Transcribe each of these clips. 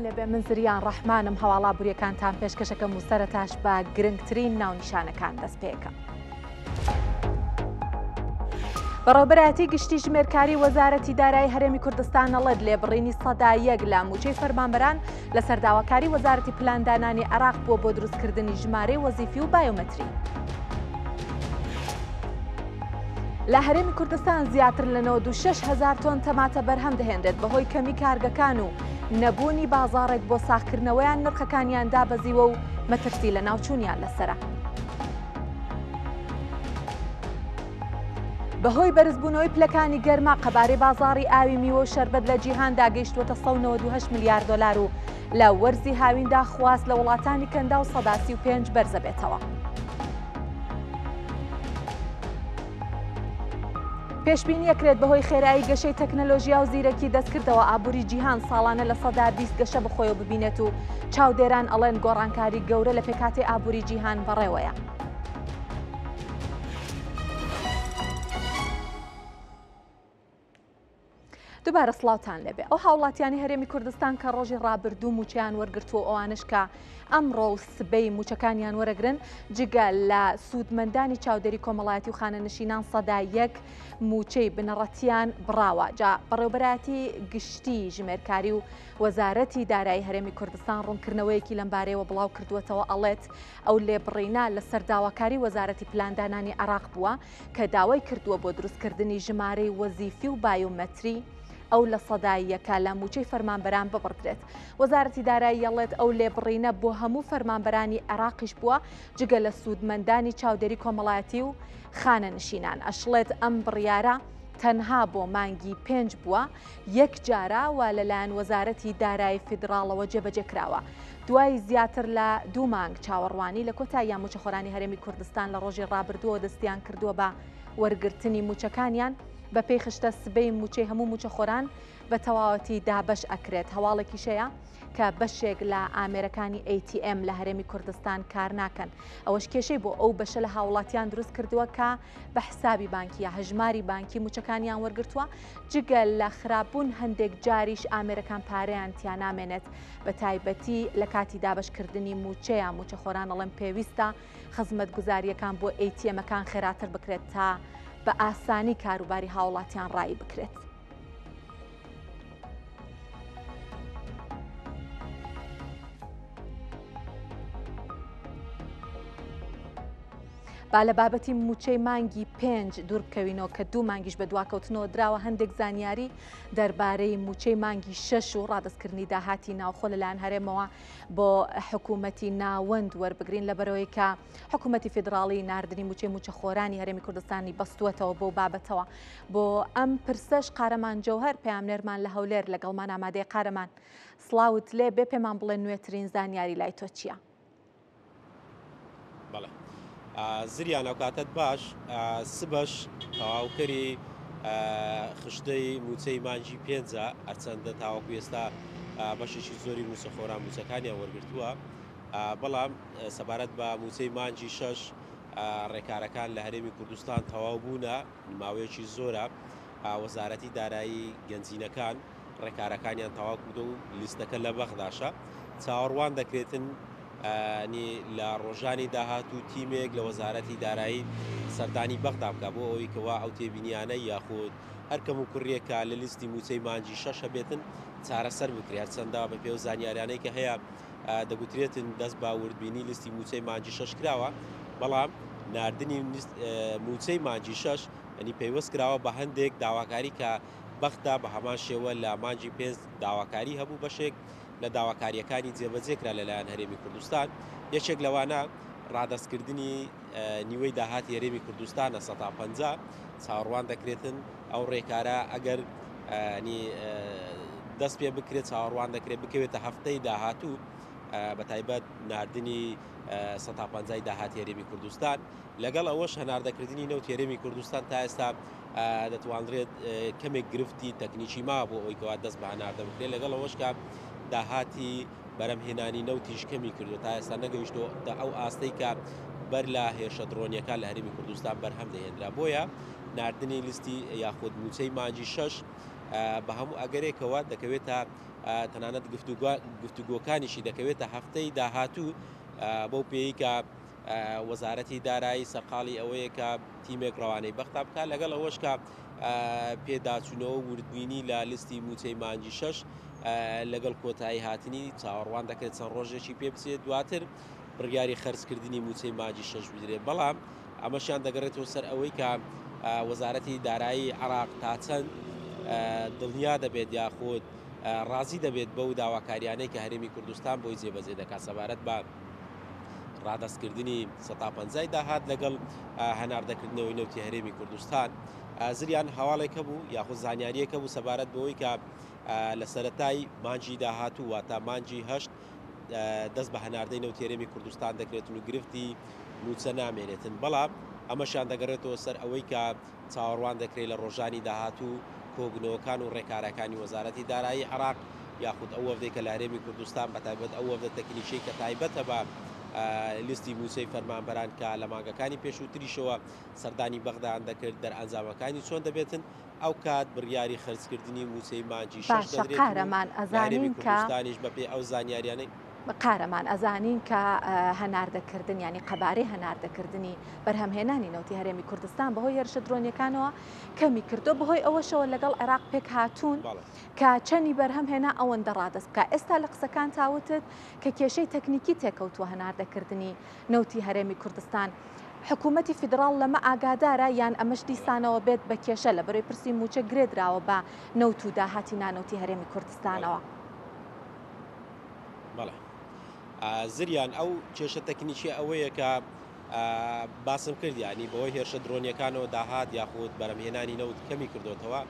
لێبێ من زریان ڕەحمانم هەواڵا بوریەکانتان پێشکەشەکەم و سەرەتاش بە گرنگترین ناونیشانەکان دەست پێکەم. بەڕێوەبەرایەتی گشتی ژمێرکاری وەزارەتی دارایی هەرێمی کوردستان ئەڵێت لێبڕینی سەدا یەک لە موچەی فەرمانبەران لە سەرداواکاری وەزارەتی پلاندانانی عێراق بووە بۆ دروستکردنی ژمارەی وەزیفی و بایۆمەتری. لە هەرێمی کوردستان زیاتر لە 96,000 تۆن تەماتە بەرهەم دەهێنرێت بەهۆی کەمی کارگەکان و نەبوونی بازاڕێک بۆ ساختکردنەوەیان نرخەکانیان دابەزیوە و مەترسی لە ناوچوونیان لەسرە. بەهۆی بەرزبوونەوەی پلەکانی گەرما قەبارەی بازاڕی ئاوی میوە و شەربەت لە جیهاندا گەیشتووەتە 198 میلیارد دۆلار و لە وەرزی هاویندا خواست لە وڵاتانی کەندا و 135 بەرزە بێتەوە. پێشبینی ئەکرێت بەهۆی خێرایی گەشەی تەکنەلۆژیا و زیرەکی دەستکردەوە ئابووری جیهان ساڵانە لە 120 گەشە بخۆیەوە ببینێت و چاودێران ئەڵێن گۆڕانکاری گەورە لە پێکاتی ئابووری جیهان بەڕێوەیە. دووبارە سڵاوتان لێبێ. ئەو هاوڵاتیانی هەرێمی کوردستان کە ڕۆژی ڕابردوو موچیان وەرگرتووە ئەوانش کە ئەمڕۆ و سبەی موچەکانیان وەرەگرن جگە لە سوودمەندانی چاودێری کۆمەڵایەتی و خانەنشینان سەدا یەک موچەی بنەڕەتیان بڕاوە. جا بەڕێوەبەرایەتی گشتی ژمێرکاری و وەزارەتی دارایی هەرێمی کوردستان ڕوونکردنەوەیەکی لەم بارەیەوە بڵاو کردووەتەوە ئەڵێت ئەو لێبڕینە لە سەرداواکاری وەزارەتی پلاندانانی عێراق بووە کە داوای کردووە بۆ دروستکردنی ژمارەی وەزیفی و بایۆمەتری ئەو لە سەداییەکە لە موچەی فەرمانبەران ببڕدرێت. وەزارەتی دارایی یەڵێت ئەو لێبڕینە بۆ هەموو فەرمانبەرانی عێراقیش بووە جگە لە سوودمەندانی چاودێری کۆمەڵایەتی و خانەنشینان. ئەشڵێت ئەم بڕیارە تەنها بۆ مانگی 5 بووە یەک جارە و لەلایەن وەزارەتی دارایی فیدراڵەوە جێبەجێکراوە. دوای زیاتر لە 2 مانگ چاوەڕوانی لە کۆتاییان موچەخۆرانی هەرێمی کوردستان لە ڕۆژی ڕابردووە دەستیان کردووە بە وەرگرتنی موچەکانیان بە پێی خشتە سبەی موچەی هەموو موچەخۆران بە تەواوەتی دابەش ئەکرێت. هەواڵێکی شەیە کە بەشێک لە ئامێرەکانی ATM لە هەرێمی کوردستان کار ناکەن. ئەوەش کێشەی بۆ ئەو بەشە لە هاوڵاتیان دروست کردووە کە بە حسابی بانکی یا هەژماری بانکی موچەکانیان وەرگرتووە جگە لە خراپبوون هەندێک جاریش ئامێرەکان پارەیان تیان نامێنێت. بە تایبەتی لە کاتی دابشکردنی موچەیە موچەخۆران ئەڵێن پێویستە خزمەتگوزاریەکان بۆ ATMەکان خێراتر بکرێت تا بە ئاسانی کاروباری هاوڵاتیان ڕایی بکرێت. با لە بابەتی موچەی مانگی 5 دوور بکەوینەوە کە 2 مانگیش بە دواکەوتنەوە دراوە هەندێک زانیاری دەربارەی موچەی مانگی 6 و ڕادستکردنی داهاتی ناوخۆ لەلایەن هەرێمەوە بۆ حکوومەتی ناوەند وەربگرین لەبەرەوەی کە حکوومەتی فیدراڵی ناردنی موچەی موچەخۆرانی هەرێمی کوردستانی بەستووەتەوە بۆ بابەتەوە. بۆ ئەم پرسەش قارەمان جەوهەر پەیامنێرمان لە هەولێر لەگەڵمان ئامادەی قارەمان سڵاوت لێ بێ پێمان بڵێ نوێترین زانیاری لای تۆ چییە؟ زریان ئەو کاتت باش سبەش تەواوکەری خشتەی موچەی مانگی 5 هەرچەندە تاوەکو ئێستا بەشێکی زۆری موچەخۆران موچەکانیان وەرگرتووە، بەڵام سەبارەت بە موچەی مانگی 6 ڕێکارەکان لە هەرێمی کوردستان تەواو بوونە ماوەیەکی زۆرە. وەزارەتی دارایی گەنجینەکان ڕێکارەکانیان تەواو کردو و لیستەکە لە بەغداشە چاوەڕوان دەکرێتن لە ڕۆژانی داهاتوو تیمێک لە وەزارەتی دارایی سەردانی بەغدا بکە بۆ ئەوەی کەوا ئەو تێبینیانە یاخود هەرکەم و کوڕیەکە لە لیستی موچەی مانگی 6 بێتن چارەسەر بکرێت. چەندە بە پێو زانیاریانەی کە هەیە دەگوترێتن دەست باوردبینی لیستی موچەی مانگی 6 کراوە، بەڵام ناردنی موچەی مانگی 6 ئەنی پەیوەست کراوە بە هەندێک داواکاری کە بەغدا بە هەمان شێوە لە مانگی 5 داواکاری هەبوو. بەشێک لە داواکاریەکانی جێبەجێکرا لەلایەن هەرێمی کوردستان. یەکێک لەوانە ڕادەستکردنی نیوەی داهاتی هەرێمی کوردستانە 150 چاوەڕوان دەکرێتن ئەو ڕێکارە ئەگەر دەست پێ بکرێت چاوەڕوان دەکرێت بکەوێتە هەفتەی داهاتوو بە تایبەت ناردنی 150 داهاتی هەرێمی کوردستان. لەگەڵ ئەوەش هەناردەکردنی نەوت هەرێمی کوردستان تا ئێستا دەتوانرێت کەمێک گرفتی تەکنیکی ما بۆ ئەوی کەوا دەست بە هەناردە بکرێت. لەگەڵ ئەوەشکە داهاتی بەرەمهێنانی نەوتیش کەمی کردو تا ئێستا نەگەیشتۆ ئەو ئاستەی کە بەر لە هێشە درۆنیەکان لە هەرێمی کوردستان بەرهەم دەهێنرا. بۆیە ناردنی لیستی یاخود موچەی مانگی 6 بە هەموو ئەگەرێکەوە دەکەوێتە تەنانەت گفتوگۆکانیشی دەکەوێتە هەفتەی داهاتوو بەو پێی کە وەزارەتی دارایی سەرقاڵی ئەوەیە کە تیمێک ڕەوانەی بەختا بکات لەگەڵ ئەوەش کە پێداچوونەوە وردبینی لە لیستی موچەی مانجی 6 لەگەڵ کۆتایی هاتنی چاوەڕوان دەکرێت چەند ڕۆژێکی پێ بچێت دواتر بڕیاری خەرجکردنی موچەی مانجی 6 بدرێت بەڵام ئەمەشیان دەگەڕێتەوە سەر ئەوەی کە وەزارەتی دارایی عراق تا چەند دڵنیا دەبێت یاخود ڕازی دەبێت بەو داواکاریانەی کە هەرێمی کوردستان بۆی جێبەجێ دەکات سەبارەت بە ڕادەستکردنی 150 داهات لەگەڵ هەناردەکردنەوەی نەوتی هەرێمی کوردستان زریان هەواڵێکە بوو یاخود زانیاریەکە بوو سەبارەت بەوەی کە لە سەرەتای مانجی داهاتوو واتە مانجی هەشت دەست بە هەناردەی نەوتی هەرێمی کوردستان دەکرێتن و گرفتی موچە نامێنێتن بەڵام ئەمەشان دەگەڕێتەوە سەر ئەوەی کە چاوەڕوان دەکرێت لە ڕۆژانی داهاتوو کۆبنەوەکان و ڕێکارەکانی وەزارەتی دارایی عراق یاخود ئەو وەفدەی کە لە هەرێمی کوردستان بەتایبەت ئەو وەفدە تەکنیکی کە تایبەتە بە لیستی موچەی فەرمانبەران کە لە مانگەکانی پێشووتریشەوە سەردانی بەغدایان دەکرد دەرئەنجامەکانی چۆن دەبێتن ئەو کات بڕیاری خەرجکردنی موچەی مانجی 6 دەدرێت قارەمان ئەزانین کە کوردستانیش بەپێ ئەو زانیاریانەی قارەمان ئەزانین کە هەناردەکردن ینی قەبارەی هەناردەکردنی بەرهەمهێنانی نەوتی هەرێمی کوردستان بەهۆی هێرشە درۆنیەکانەوە کەمی کردو بەهۆی ئەوەشەوە لەگەڵ عێراق پێک هاتوون کە چەنی بەرهەمهێنا ئەوەندە ڕادەست بکە ئێستا لە قسەکان تاوتت کە کێشەی تەکنیکی تێکەوتووە هەناردەکردنی نەوتی هەرێمی کوردستان حکوومەتی فیدراڵ لەمە ئاگادارە یان ئەمەش دیسانەوە بێت بە کێشە لە بەرەی پرسی موچە گرێدراوە بە نەوت و داهاتی نانەوتی هەرێمی کوردستانەوە زریان ئەو کێشە تەکنیکی ئەوەیە کە باسم کردی ینی بەوەی هێرشە درۆنیەکانەوە داهات یاخود بەرەمهێنانی نەوت کەمی کردوتەوە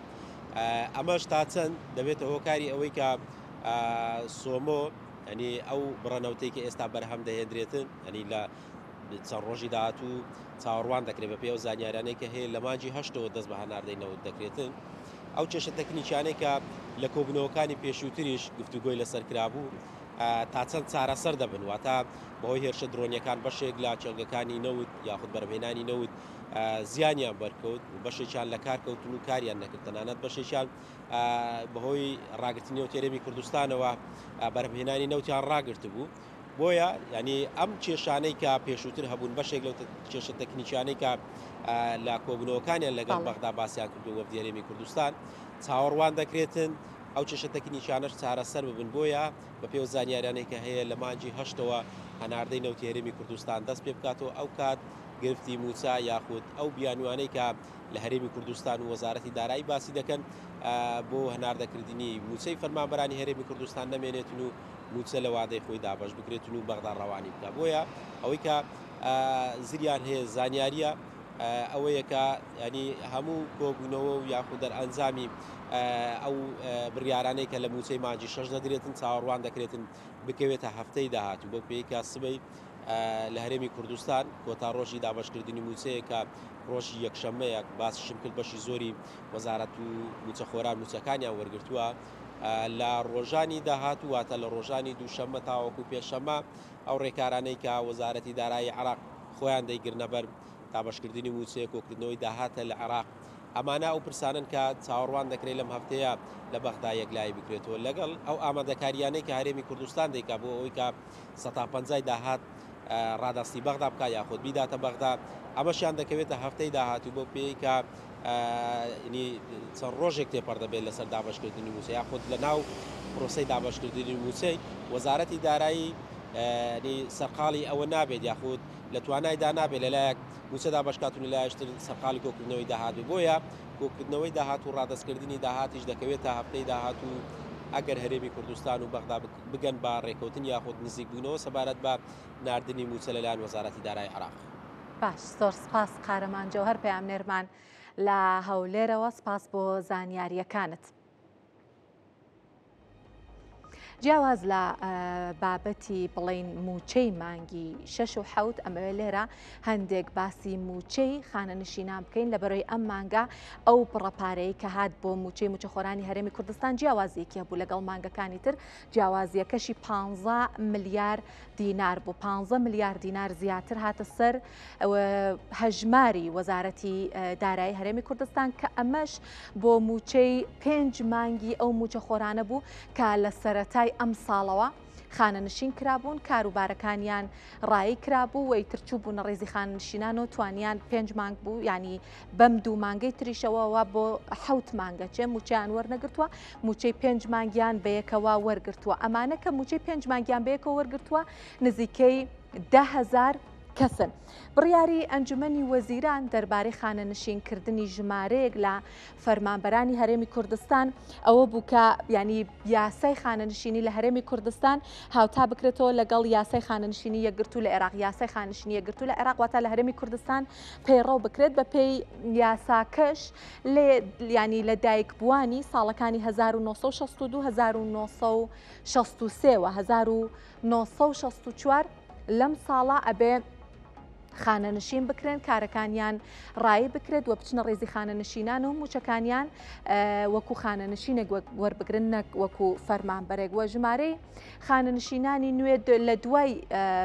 ئەمەش تا چەند دەبێتە هۆکاری ئەوەی کە سۆمۆ ئەنی ئەو بڕەنەوتەی کە ئێستا بەرهەم دەهێنرێتن ئەنی لە چەند ڕۆژی داهاتوو چاوەڕوان دەکرێت بە پێ و زانیارانەی کە هەیە لە مانجی هەشتەوە دەست بە هەناردەی نەوت دەکرێتن ئەو کێشە تەکنیکیانەی کە لە کۆبنەوەکانی پێشووتریش گفتوگۆی لەسەر کرابوو تا چەند چارەسەر دەبن واتە بەهۆی هێرشە درۆنیەکان بەشێک لە چێلگەکانی نەوت یاخود بەرهەمهێنانی نەوت زیانیان بەرکەوت بەشێکیان لە کارکەوتن و کاریان نەکرد تەنانەت بەشێکیان بەهۆی ڕاگررتنی نەوتێرەمی کوردستانەوە بەرهەمهێنانی نەوتیان ڕاگررت بوو بۆیە ینی ئەم کێشانەی کە پێشووتر هەبوون بەشێک لەو کێشە تەکنیکیانەی کە لە کۆبنەوەکانیان لەگەڵ بەغدا باسییان کردو وەفدی هەرێمی کوردستان چاوەڕوان دەکرێتن ئەو کێشە تەکنیکیانەش چارەسەر ببن بۆیە بە پێ و زانیاریانەی کە هەیە لە مانجی هەشتەوە هەناردەی نەوتی هەرێمی کوردستان دەست پێ بکاتەوە ئەو کات گرفتی موچە یاخود ئەو بیانوانەی کە لە هەرێمی کوردستان و وەزارەتی دارایی باسی دەکەن بۆ هەناردەکردنی موچەی فەرمانبەرانی هەرێمی کوردستان نەمێنێتن و موچە لە وادەی خۆی دابەش بکرێتن و بەغدا ڕەوانی بکە بۆیە ئەوەی کە زریان هەیە زانیاریە ئەوەیە کە ینی هەموو کۆبوونەوە و یاخود دەرئەنجامی ئەو بڕیارانەی کە لە موچەی مانجی 6 دەدرێتن چاوەڕوان دەکرێتن بکەوێتە هەفتەی داهاتوو بۆ پێی کە سبەی لە هەرێمی کوردستان کۆتا ڕۆژی دابەشکردنی موچەیە کە ڕۆژی یەکشەممەیەک باسیشم کرد بەشی زۆری وەزارەت و موچەخۆران موچەکانیان وەرگرتووە لە ڕۆژانی داهاتوو واتە لە ڕۆژانی دووشەممە تاوەکو پێشەمە ئەو ڕێکارانەی کە وەزارەتی دارایی عراق خۆیان دەیگرنە بەر تابەشکردنی موچەیە کۆکردنەوەی داهاتە لە عراق ئەمانە ئەو پرسانن کە چاوەڕوان دەکرێت لەم هەفتەیە لە بەغدا یەکلای بکرێتەوە لەگەڵ ئەو ئامادەکاریانەی کە هەرێمی کوردستان دەیکا بۆ ئەوەی کە 150 داهات ڕاداستی بەغدا بکە یاخود بیداتە بەغدا ئەمەشیان دەکەوێتە هەفتەی داهاتوو بۆ پێی کە چەند ڕۆژێک تێپەر دەبێت لەسەر دابەشکردنی موچە یاخود لە ناو پرۆسەی دابەشکردنی موچەی وەزارەتی دارایی سەرقاڵی ئەوە نابێت یاخود لە توانایدا نابێت لەلایەک موچەدا بەشکاتون لایشتر سەرقاڵی کۆکردنەوەی داهات بۆیە کۆکردنەوەی داهات و ڕادەستکردنی داهاتیش دەکەوێتە هەفتەی داهات و ئەگەر هەرێمی کوردستان و بەغدا بگەن بە ڕێکەوتن یاخود نزیک بوونەوە سەبارەت بە ناردنی موچە لەلایەن وەزارەتی دارایی عراق. باش زۆر سپاس قارەمان جەوهەر پەیامنێرمان لە هەولێرەوە سپاس بۆ زانیاریەکانت. جیاواز لە بابەتی بڵین موچەی مانگی 6 و 7 ئەمەوێ لێرە هەندێک باسی موچەی خانەنشینان بکەین لە بەرەوەی ئەم مانگە ئەو بڕەپارەی کە هات بۆ موچەی موچەخۆرانی هەرێمی کوردستان جیاوازیەکی هەبوو لەگەڵ مانگەکانی تر جیاوازیەکەشی 15 ملیار دینار بوو 15 ملیار دینار زیاتر هاتە سەر هەژماری وەزارەتی دارایی هەرێمی کوردستان کە ئەمەش بۆ موچەی 5 مانگی ئەو موچەخۆرانە بوو کە لە سەرەتای ئەم ساڵەوە خانەنشین کرابوون کاروبارەکانیان ڕایی کرابوو وەی ترچوو بوون ڕێزی خانەنشینان و توانیان 5 مانگ بوو ینی بەم 2 مانگەی تریشەوەەوە بۆ 7 مانگە چێ موچیان وەرنەگرتووە موچەی 5 مانگیان بەیەکەوە وەرگرتووە ئەمانە کە موچەی 5 مانگیان بەیەکەوە وەرگرتووە نزیکەی 10,000 کەسن. بڕیاری ئەنجومەنی وەزیران دەربارەی خانەنشینکردنی ژمارەیەک لە فەرمانبەرانی هەرێمی کوردستان ئەوە بوو کە ینی یاسای خانەنشینی لە هەرێمی کوردستان هاوتا بکرێتەوە لەگەڵ یاسای خانەنشینی یەکگرتوو لە عێراق یاسای خانشینی یەکگرتوو لە عێراق واتە لە هەرێمی کوردستان پەیڕەو بکرێت بە پێی یاساکەش لێ ینی لە دایکبووانی ساڵەکانی 1962 1963 و 1964 لەم ساڵە ئەبێ خانەنشین بکرێن کارەکانیان ڕایی بکرێت و بچنە ڕێزی خانەنشینان و موچەکانیان وەکو خانەنشینێک وەربگرن نەک وەکو فەرمانبەرێک وە ژمارەی خانەنشینانی نوێ لە دوای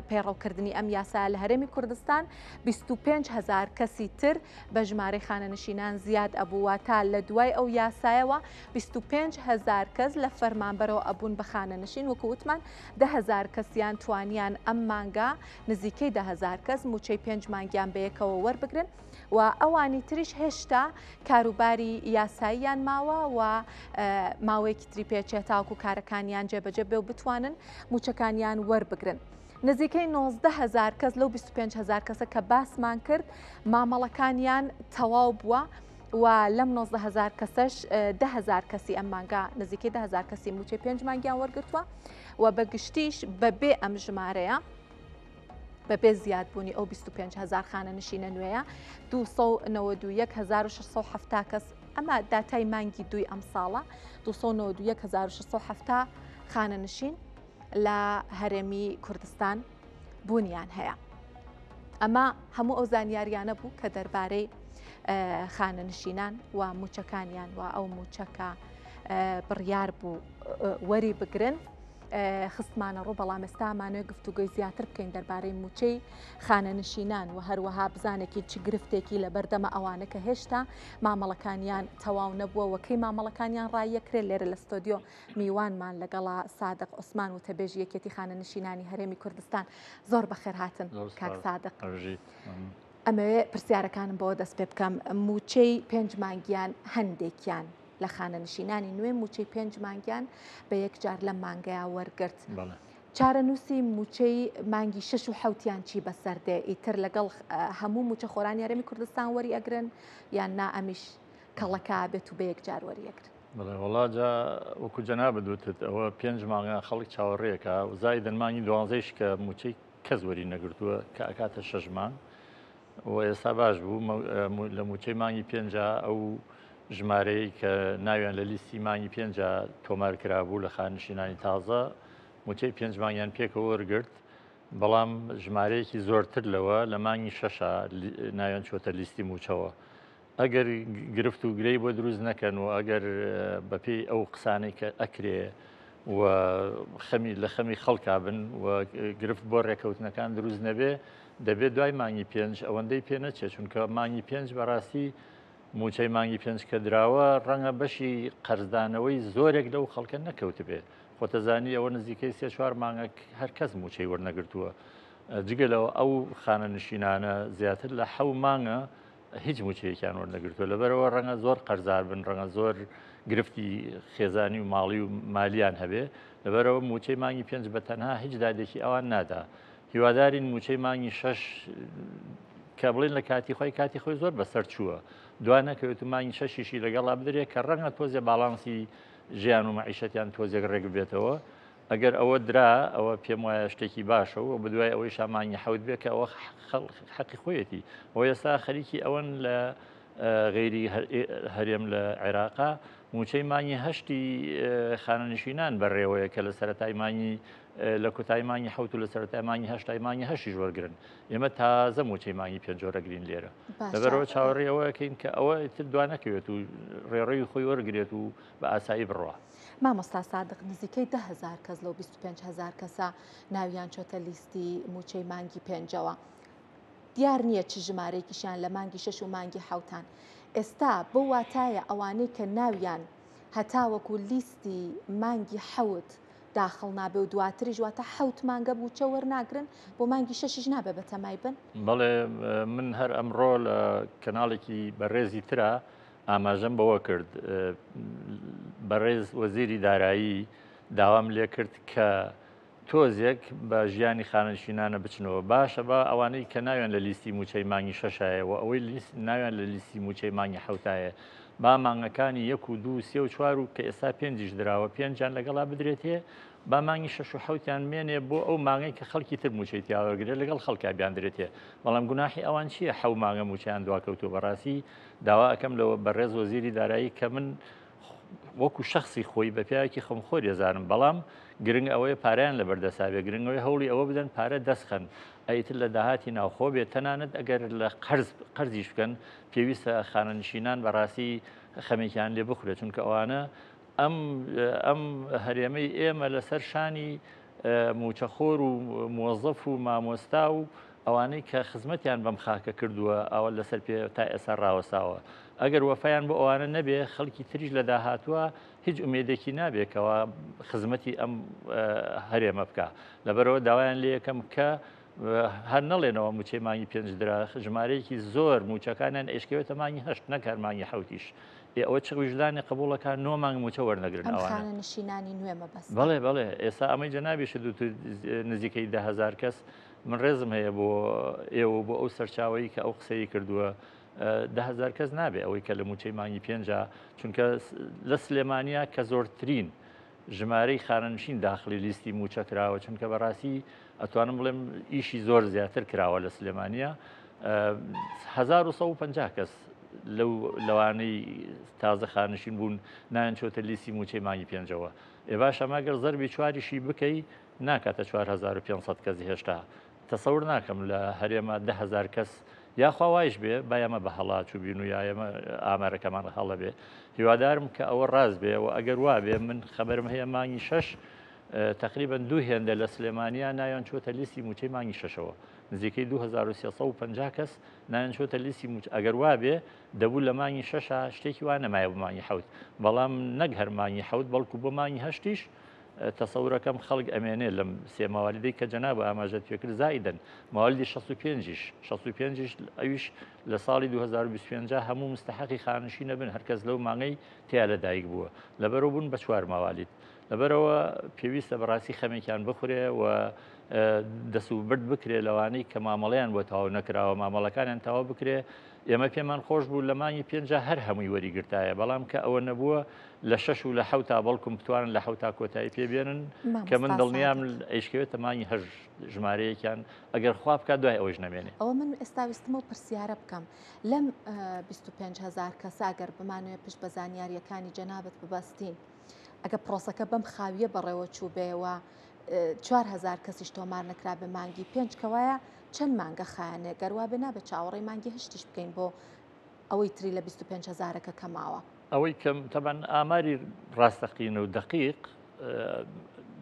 پەیڕەوکردنی ئەم یاسا لە هەرێمی کوردستان 25,000 کەسی تر بە ژمارەی خانەنشینان زیاد ئەبووە تا لە دوای ئەو یاسایەوە 25,000 کەس لە فەرمانبەرەوە ئەبوون بە خانەنشین وەکو وتمان 10,000 کەسیان توانیان ئەم مانگە نزیکەی 10,000 کەس موچەی 5 مانگیان بەیەکەوە وەربگرن و ئەوانی تریش هێشتا کاروباری یاساییان ماوە و ماوەیەکی تری پێچێت تاوکو کارەکانیان جێبەجێ بێ و بتوانن موچەکانیان وەربگرن. نزیکەی 19,000 کەس لەو 25,000 کەسە کە باسمان کرد مامەڵەکانیان تەواو بووە و لەم 19,000 کەسەش 10,000 کەسی ئەم مانگە نزیکەی 10,000 کەسی موچەی 5 مانگیان وەرگرتووە و بەگشتیش بەبێ ئەم ژمارەیە بەبێ زیادبوونی ئەو 25,000 خانەنشینە نوێیە 291,670 کەس ئەمە داتای مانگی دوی ئەم ساڵە 291,670 خانەنشین لە هەرێمی کوردستان بوونیان هەیە. ئەمە هەموو ئەو زانیاریانە بوو کە دەربارەی خانەنشینان و موچەکانیان و ئەو موچەکە بڕیار بوو وەری بگرن خستمانە ڕوو بەڵام ئێستامانوێ گفتوگۆی زیاتر بکەین دەربارەی موچەی خانەنشینان و هەروەها بزانێکی چ گرفتێکی لە بەردەمە ئەوانە کە هێشتا مامەڵەکانیان تەواو نەبووە وەکەی مامەڵەکانیان ڕایەکرێت لێرە لە ستۆدیۆ میوانمان لەگەڵا سادق عوسمان و تەبێژی یەکێتی خانەنشینانی هەرێمی کوردستان زۆر بەخێر هاتن کاک سادق. ئەمەوێ پرسیارەکانم بۆ دەست پێ بکەم موچەی 5 مانگیان هەندێکیان لە خانەنشینانی نوێ موچەی 5 مانگیان بە یەکجار لە مانگەیە وەرگرت. چارەنووسی موچەی مانگی 6 و 7یان چی بەسەردێ ئیتر لەگەڵ هەموو موچەخۆرانی هەرێمی کوردستان وەری ئەگرن یان نا ئەمیش کەڵەکە بێت و بە یەکجار وەری ئەگرن. وڵاجا وەکو جەنابە دوتت ئەوە 5 مانگە خەڵک چاوەڕێیەکە و زایدن مانگی 12ش کە موچەی کەس وەری نەگرتووە کە ئەکاتە 6 مانگ و ئێستا باش بوو لە موچەی مانگی 5 ئەو ژمارەی کە ناویان لە لیستی مانگی 5 تۆمار کرابوو لە خانشینانی تازە موچەی 5 مانگیان پێکەوە وەرگرت بەڵام ژمارەیەکی زۆرتر لەوە لە مانگی 6 ناویان چۆتە لیستی موچەوە. ئەگەر گرفت و گرەی بۆ دروست نەکەن و ئەگەر بەپێی ئەو قسانەی کە ئەکرێ و لە خەمی خەڵکا بن و گرفت بۆ ڕێکەوتنەکان دروست نەبێ دەبێت دوای مانگی 5 ئەوەندەی پێ نەچێت چونکە مانگی 5 بەڕاستی موچەی مانگی 5 کە دراوە ڕەنگە بەشی قەرزدانەوەی زۆرێک لەو خەڵکە نەکەوت بێت خۆتەزانی ئەوە نزیکەی 3-4 مانگە هەر کەس موچەی وەرنەگرتووە جگەلەوە ئەو خانەنشینانە زیاتر لە 7 مانگە هیچ موچەیەکیان وەرنەگرتووە لەبەرەوە ڕەنگە زۆر قەرزار بن ڕەنگە زۆر گرفتی خێزانی و ماڵی و مالیان هەبێ لەبەرەوە موچەی مانگی 5 بە تەنها هیچ دادێکی ئەوان نادا هیوادارین موچەی مانگی 6 کە بڵێن لە کاتی خۆی زۆر بەسەر چووە دوانەکەوێت و مانگی 6شی لەگەڵا بدرێت کە ڕەنگە تۆزێ باڵانسی ژیان و مەعیشەتیان تۆزێک ڕێک بێتەوە ئەگەر ئەوە درا ئەوە پێم وایە شتێکی باشە و بدوای ئەوەی شامانگی حەوت بێت کە ئەوە حەقی خۆیەتی ئەو ئێستا خەریکی ئەوەن لە غێری هەرێم لە عێراقا موچەی مانگی هەشتی خانەنشینان بەڕێوەیە کە لە سەرەتای مانگی لە کۆتای مانگی حوت و لە سەرەتای مانگی هەشتای مانگی هەشتیش وەرگرن ئێمە تازە موچەی مانگی پێنجۆرەگرین لێرە لەبەرەوە چاوەڕێەوەکەین کە ئەوە تر دوانەکەوێت و ڕێڕەوی خۆی وەرگێت و بە ئاسایی بڕوە. مامۆستا سادق نزیکەی 10,000 کەس لەو 25,000 کەسە ناویان چۆتە لیستی موچەی مانگی پێنجەوە. دیار نییە چ ژمارەیەکیشیان لە مانگی 6 و مانگی حوتان. ئێستا بۆ واتایە ئەوانەی کە ناویان هەتاوەکو لیستی مانگی حەوت داخڵ نابێ و دواتریش واتە حەوت مانگە بووچە وەرناگرن بۆ مانگی 6 نابێ بە تەمای بن. بەڵێ من هەر ئەمڕۆ لە کەناڵێکی بەڕێزی ترە ئاماژەم بەوە کرد بەڕێز وەزیری دارایی داوام لێ کرد کە تۆزێک بە ژیانی خانەنشینانە بچنەوە باشە بە ئەوانەی کە ناویان لە لیستی موچەی مانگی شەشایە و ئەوەی ناویان لە لیستی موچەی مانگی حوتایە با مانگەکانی 1 و 2 3 و 4 و کە ئێستا 5 درراوە 5یان لەگەڵا بدرێتێ با مانگی 6 و حوتیان مێنێ بۆ ئەو مانگەی کە خەڵکی تر موچەی تیاوەگرێت لەگەڵ خەڵکا بیاندرێتێ بەڵام گوناحی ئەوان چییە حەو مانگە موچیان دواکەوتو بەڕاستی داوا ئەەکەم لەوە بەڕێز وەزیری دارایی کە من وەکو شخصی خۆی بە پیاوێکی خەمخۆر ێزانم بەڵام گرنگ ئەوەیە پاریان لە بەردەسابێ گرنگەوەی هەوڵی ئەوە بدەن پارە دەستخەن ئەیتر لە داهاتی ناوخۆ بێت تەنانەت ئەگەر لە قەرزیش بکەن پێویستە خانەنشینان بەڕاستی خەمێکیان لێ بخورێت چونکە ئەوانە ئەم هەرێمەی ئێمە لەسەر شانی موچەخۆر و مۆزەف و مامۆستا و ئەوانەی کە خزمەتیان بەم خاکە کردووە ئەوە لەسەر پێ تا ئێستا ڕاوەساوە ئەگەر وەفایان بۆ ئەوانە نەبێ خەڵکی تریش لە داهاتووە هیچ ئومێدێکی نابێتەوە خزمەتی ئەم هەرێمە بکە لەبەرەوە داوایان لێ یەکەم کە هەر نەڵێنەوە موچەی مانگی 5 درا ژمارەیەکی زۆر موچەکانیان ئێشکەوێتە مانگی 8 نەکار مانگی حوتیش ئەوە چ ویژدانی قبولەکان 9 مانگ موچە وەرنەگرن خانەنشینانی نوێمە بەس بەڵێ بەڵێ ئێستا ئەمەی جەنابیش نزیکەی 10,000 کەس من ڕێزم هەیە بۆ ئێوە بۆ ئەو سەرچاوی کە ئەو قسەی کردووە 10,000 کەس نابێ ئەوەی کە لە موچەی مانگی 5 چونکە لە سلێمانیا کە زۆرترین ژمارەی خانەنشین داخلی لیستی موچە کراوە چونکە بەڕاستی ئەتوانم بڵێم ئیشی زۆر زیاتر کراوە لە سلێمانیا 1150 کەس لەوانەی تازە خانشین بوون نایان چۆتە لیستی موچەی مانگی 5ەوە ئێ باش ئەماگەر زەربی چواریشی بکەی ناکاتە 4500 کەسی هێشتا تەسەور ناکەم لە هەرێمە 10,000 کەس یاخوا وایش بێ با ئەمە بە هەڵات و بین و یامە ئامارەکەمان هەڵە بێ هیوادارم کە ئەوە ڕاست بێ و ئەگەر وا بێ من خەبەرم هەیە مانگی 6 تقریبا 2 هێندە لە سلێمانیا نایان چۆتە لیستی موچەی مانگی 6ەوە نزیکەی 2350 کەس نایان چۆتە لیستی موچ ئەگەر وا بێ دەبوو لە مانگی 6 شتێکی وان نەمایە بۆ مانگی حوت بەڵام نەک هەر مانگی حوت بەڵکو بۆ مانگی هەشتیش تەسەورەکەم خەڵک ئەمێنێ لەم سێ ماوەلیدەی کە جەناب ئاماژەت پێکرد زائیدەن ماوەلیدی 65 ئەویش لە ساڵی 2025 هەموو مستحقی خانشی نەبن هەرکەس لەو مانگەی تیا لەدایک بووە لەبەرەوە بوون بە 4 ماوەلید لەبەرەوە پێویستە بەڕاستی خەمێکیان بخورێ و دەسوبرد بکرێ لەوانەی کە مامەڵەیان بۆ تاوا نەکراوە مامەڵەکانیان تاوا بکرێ ئێمە پێمان خۆش بوو لە مانگی 5 هەر هەمووی وەریگرتایە بەڵام کە ئەوە نەبووە لە 6 و لە حوتا بەڵکم بتوانن لە حوتا کۆتایی پێبێنن کە من دڵنیام ئەیشکەوێتە مانگی هەر ژمارەیەکیان ئەگەر خوا بکات دوای ئەوەش نەمێنێ ئەوە من ئێستا ویستمە و پرسیارە بکەم لەم 25,000 کەسا ئەگەر بمانوێت پشت بە زانیاریەکانی جەنابەت ببەستین ئەگە پرۆسەکە بەم خاویە بەڕێوە چوو بێەوە 4,000 کەسیش تۆمار نەکرا بە مانگی 5 کەوایە چەند مانگە خایانێ گەروا بێ نابێت چاوەڕێی مانگی هەشتیش بکەین بۆ ئەوەی تری لە 25,000کە کەماوە ئەوەی کەم تەبەن ئاماری ڕاستەقین و دقیق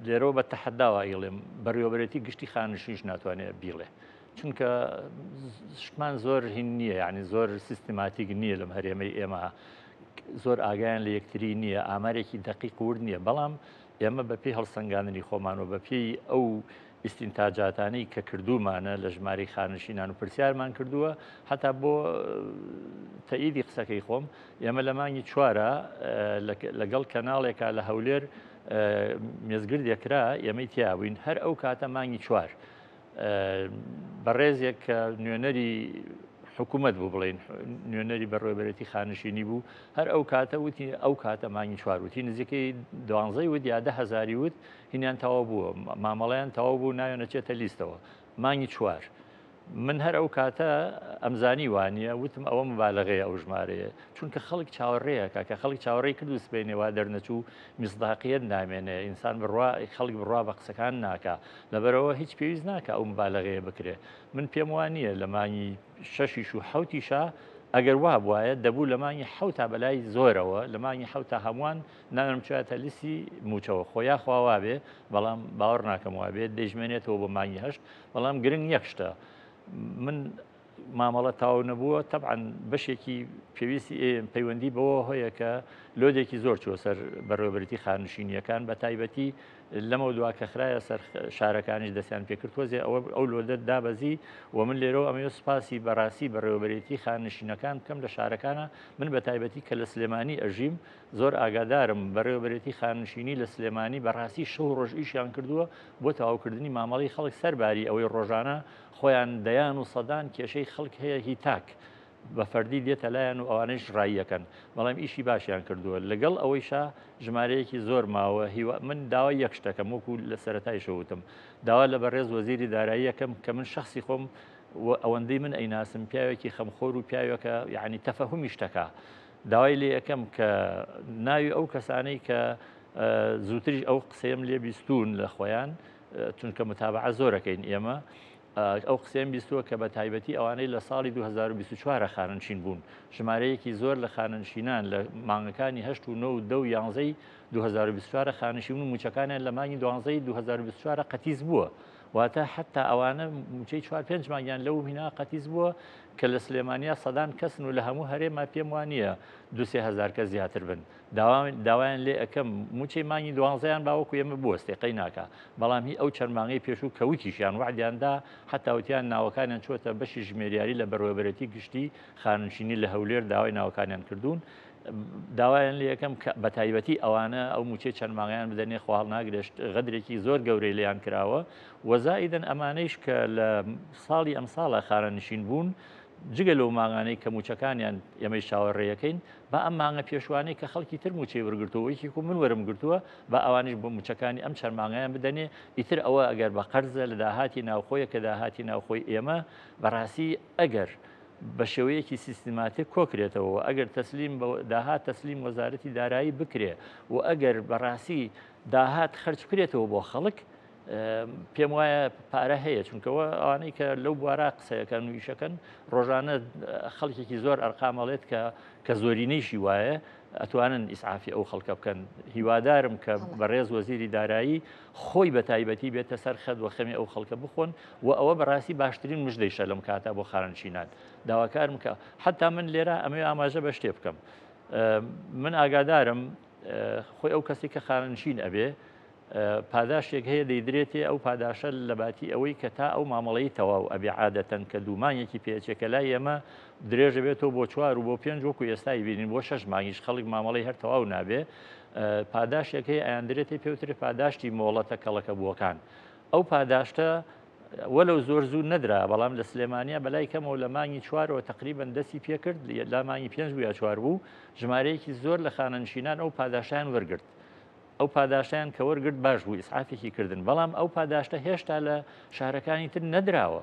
لێرەوە بە تەحەداوە ئیڵێم بەڕێوەبەرێتی گشتی خانشیش ناتوانێت بیڵێ چونکە شمان زۆر هین نییە یعنی زۆر سیستماتیک نییە لەم هەرێمەی ئێمە زۆر ئاگایان لە یەکتری نییە ئامارێکی دقیق ورد نییە بەڵام ئێمە بە پێی هەڵسەنگاندنی خۆمان و بە پێی ئەو ئیستینتاجاتانەی کە کردومانە لە ژماری خانشینان و پرسیارمان کردووە هەتا بۆ تەئیدی قسەکەی خۆم ئێمە لە مانگی 4 لەگەڵ کەناڵێکا لە هەولێر مێزگردێکرا ئێمەی تیابووین هەر ئەو کاتە مانگی 4 بەڕێزێک کە نوێنەری حکوومەت بوو بڵین نوێنەری بەڕێوەبەرێتی خانشینی بوو هەر ئەو کاتە وتی ئەو کاتە مانگی 4 وتی نزیکەی 12 وت یا 10,000 وت هینیان تەواو بووە مامەڵەیان تەواو بوو ناوێنە چێتە لیستەوە مانگی 4 من هەر ئەو کاتە ئەمزانی وانە وتم ئەوە مبالغەیە ئەو ژمارەیە چونکە خەڵک چاوەڕێیە کە خەڵک چاوەڕێی کرد و سبێنێوا دەرنەچوو میزداقیەت نامێنێ ئینسان خەڵک بڕوا بە قسەکان ناکە لەبەرەوە هیچ پێویست ناکە ئەو مبالغەیە بکرێ من پێم وانە لە مانگی 6 و 7 ئەگەر وا بواە دەبوو لە مانگی 7 تا بەلای زۆرەوە لە مانگی 7 تا هەمووان نانم چاتە لیستی موچەوە خۆیا خواوا بێ بەڵام باوەڕ ناکەم وا بێت دەیژمێنێتەوە بە مانگی 8 بەڵام گرنگ یەک شتە من مامەڵە تاو نەبووە طبعاً بەشێکی پێویستی پەیوەندی بەوە هەیە کە لۆدێکی زۆر چوە سەر بەڕێوەبەرەتی خانشینیەکان بە تایبەتی لەمە دوا کە خراە سەر شارەکانیش دەستیان پێکرد تۆزێ ئەو لۆدە دابەزی و من لێرەوە ئەمە سپاسی بەڕاستی بەڕێوەبەرێتی خانشینەکان بکەم لە شارەکانە من بە تایبەتی کە لە سلێمانی ئەژیم زۆر ئاگادارم بەڕێوەبەرێتی خانشینی لە سلێمانی بەڕاستی شەو ڕۆژ ئیشیان کردووە بۆ تەواوکردنی مامەڵی خەڵک سەرباری ئەوەی ڕۆژانە خۆیان دەیان و سەدان کێشەی خەڵک هەیە هی تاک بە فەردی دێتە لایەن و ئەوانش ڕاییەکەن بەڵام ئیشی باشیان کردووە لەگەڵ ئەوەیشا ژمارەیەکی زۆر ماوە من داوای یەک شتەکەم وەکو لە سەرەتای شەوتم داوا لە بەڕێز وەزیری دارایی یەکەم کە من شخصی خۆم ئەوەندەی من ئەیناسم پیاوێکی خەمخۆر و پیاوێکە یعنی تەفەهومی شتەکە داوای لێ یەکەم کە ناوی ئەو کەسانەی کە زووتریش ئەو قسەیەم لێ بیستون لە خۆیان چونکە متابعە زۆرەکەین ئێمە ئەو قسەیەم بیستووە کە بە تایبەتی ئەوانەی لە ساڵی 2024 خاننشین بوون ژمارەیەکی زۆر لە خاننشینان لە مانگەکانی 8 و 9 و 10 و 11 2024 خانشین و موچەکانیان لە مانگی 12 2024 قەتیز بووە واتە حتا ئەوانە موچەی 4-5 مانگیان لەو هینا قەتیز بووە کە لە سلێمانیا سەدان کەسن و لە هەموو هەرێما پێم وانە 2-3 کەس زیاتر بن داوایان لێ ئەەکەم موچەی مانگی 12یان باوەکو ئێمە بوەستێقەی ناکە بەڵام هی ئەو چەرمانگەی پێشوو کەوتیشیان وعدیاندا حتاوتیان ناوەکانیان چۆتە بەشی ژمێریاری لە بەڕێوەبەرەتی گشتی خاننشینی لە هەولێر داوای ناوەکانیان کردوون داوایان لێ یەکەم بە تایبەتی ئەوانە ئەو موچەی چەرمانگەیان بدەنێ خواڵ ناگرێت غەدرێکی زۆر گەورەی لێیان کراوە وەزائیدەن ئەمانەیش کە لە ساڵی ئەم ساڵە خاننشین بوون جگە لەو ماگانەی کە موچەکانیان ئێمەی چاوەڕێیەکەین بە ئەم مانگە پێشوانەی کە خەڵکی تر موچەی وەرگرتووەیەکی و من وەرم گرتووە بە ئەوانش بۆ موچەکانی ئەم چەرمانگەیان بدەنێ ئیتر ئەوە ئەگەر بە قەرزە لە داهاتی ناوخۆیە کە داهاتی ناوخۆی ئێمە بەڕاستی ئەگەر بە شێوەیەکی سیستماتیک کۆکرێتەوە ئەگەر تەسلیم داهات تەسلیم وەزارەتی دارایی بکرێ و ئەگەر بەڕاستی داهات خەرج بکرێتەوە بۆ خەڵک پێم وایە پارە هەیە چونکەوە ئەوانەی کە لەو بوارە قسەیەکەن و ئیشەکەن ڕۆژانە خەڵکێکی زۆر ئەرقامەڵێت کە زۆرینەیشی وایە ئەتوانن ئیسعافی ئەو خەڵکە بکەن هیوادارم کە بەڕێز وەزیری دارایی خۆی بە تایبەتی بێتە سەر خەد و خەمی ئەو خەڵکە بخۆن و ئەوە بەڕاستی باشترین مژدەیشە لەم کاتە بۆ خاننشینان داواکارم کە حتا من لێرە ئەمێ ئاماژە بە شتێ بکەم من ئاگادارم خۆی ئەو کەسی کە خاننشین ئەبێ پاداشێک هەیە دەیدرێتێ ئەو پاداشە لە باتی ئەوەی کە تا ئەو مامەڵەی تەواو ئەبێ عادەتەن کە دوومانێکی پێچێکە لای ئێمە درێژە بێتەوە بۆ 4 و بۆ 5 وەکو ئێستای بینین بۆ 6 مانگیش خەڵک مامەڵەی هەر تەواو نابێ پاداشێک هەیە ئەیاندرێتی پێوتری پاداشتی مۆڵەتە کەڵەکە بووەکان ئەو پاداشتە وەلو زۆر زوو نەدرا بەڵام لە سلێمانیا بەلای کەمەوە لە مانگی 4ەوە تقریبان دەستی پێکرد لە مانگی 5 یا 4 بوو ژمارەیەکی زۆر لە خاننشینان ئەو پاداشیان وەرگرت ئەو پاداشیان کە وەرگرت باش بوو ئیسعافێکی کردن بەڵام ئەو پاداشتە هێشتا لە شارەکانی تر نەدراوە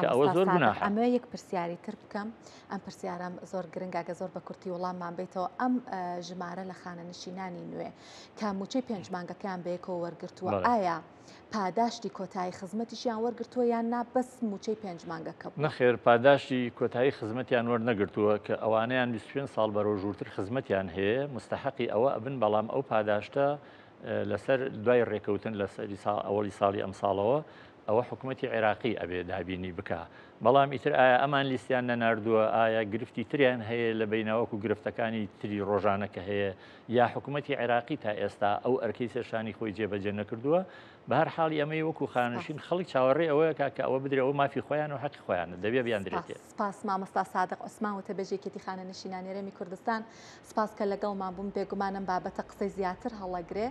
کە ئەوە زۆر گوناحە. ئەمە یەک پرسیاری تر بکەم ئەم پرسیارم زۆر گرنگاگە زۆر بە کورتی وەڵاممان بیتەوە ئەم ژمارە لە خانەنشینانی نوێ کە موچەی 5 مانگەکەیان بەیەکەوە وەرگرتووە ئایا پاداشتی کۆتایی خزمەتیشیان وەرگرتووە یان نا بەس موچەی 5 مانگەکە نەخێر پاداشتی کۆتایی خزمەتیان وەرنەگرتووە کە ئەوانەیان 25 ساڵ بەرەو ژوورتر خزمەتیان هەیە مستحقی ئەوە ئەبن بەڵام ئەو پاداشتە لەسەر دوای ڕێکەوتن لە سەری ئەوەی ساڵی ئەم ساڵەوە ئەوە حکوومەتی عێراقی ئەبێ دابینی بکە بەڵام ئیتر ئایا ئەمان لیستیان نەناردووە ئایا گرفتی تریان هەیە لە بینەوەکو گرفتەکانی تری ڕۆژانە کە هەیە یا حکوومەتی عێراقی تا ئێستا ئەو ئەرکەی سێشانی خۆی جێبەجێ نەکردووە بە هەر حاڵی ئەمەی وەکو خاننشین خەڵک چاوەڕێ ئەوەیە کە ئەوە بدرێەوە مافی خۆیان و حەقی خۆیان دەبێ بیاندرێتێت. سپاس مامۆستا سادق عوسمان وتە بەژێکێتی خانەنشینانی هەرێمی کوردستان سپاس کە لەگەڵمان بووم بێگومانم بابەتە قسەی زیاتر هەڵەگرێ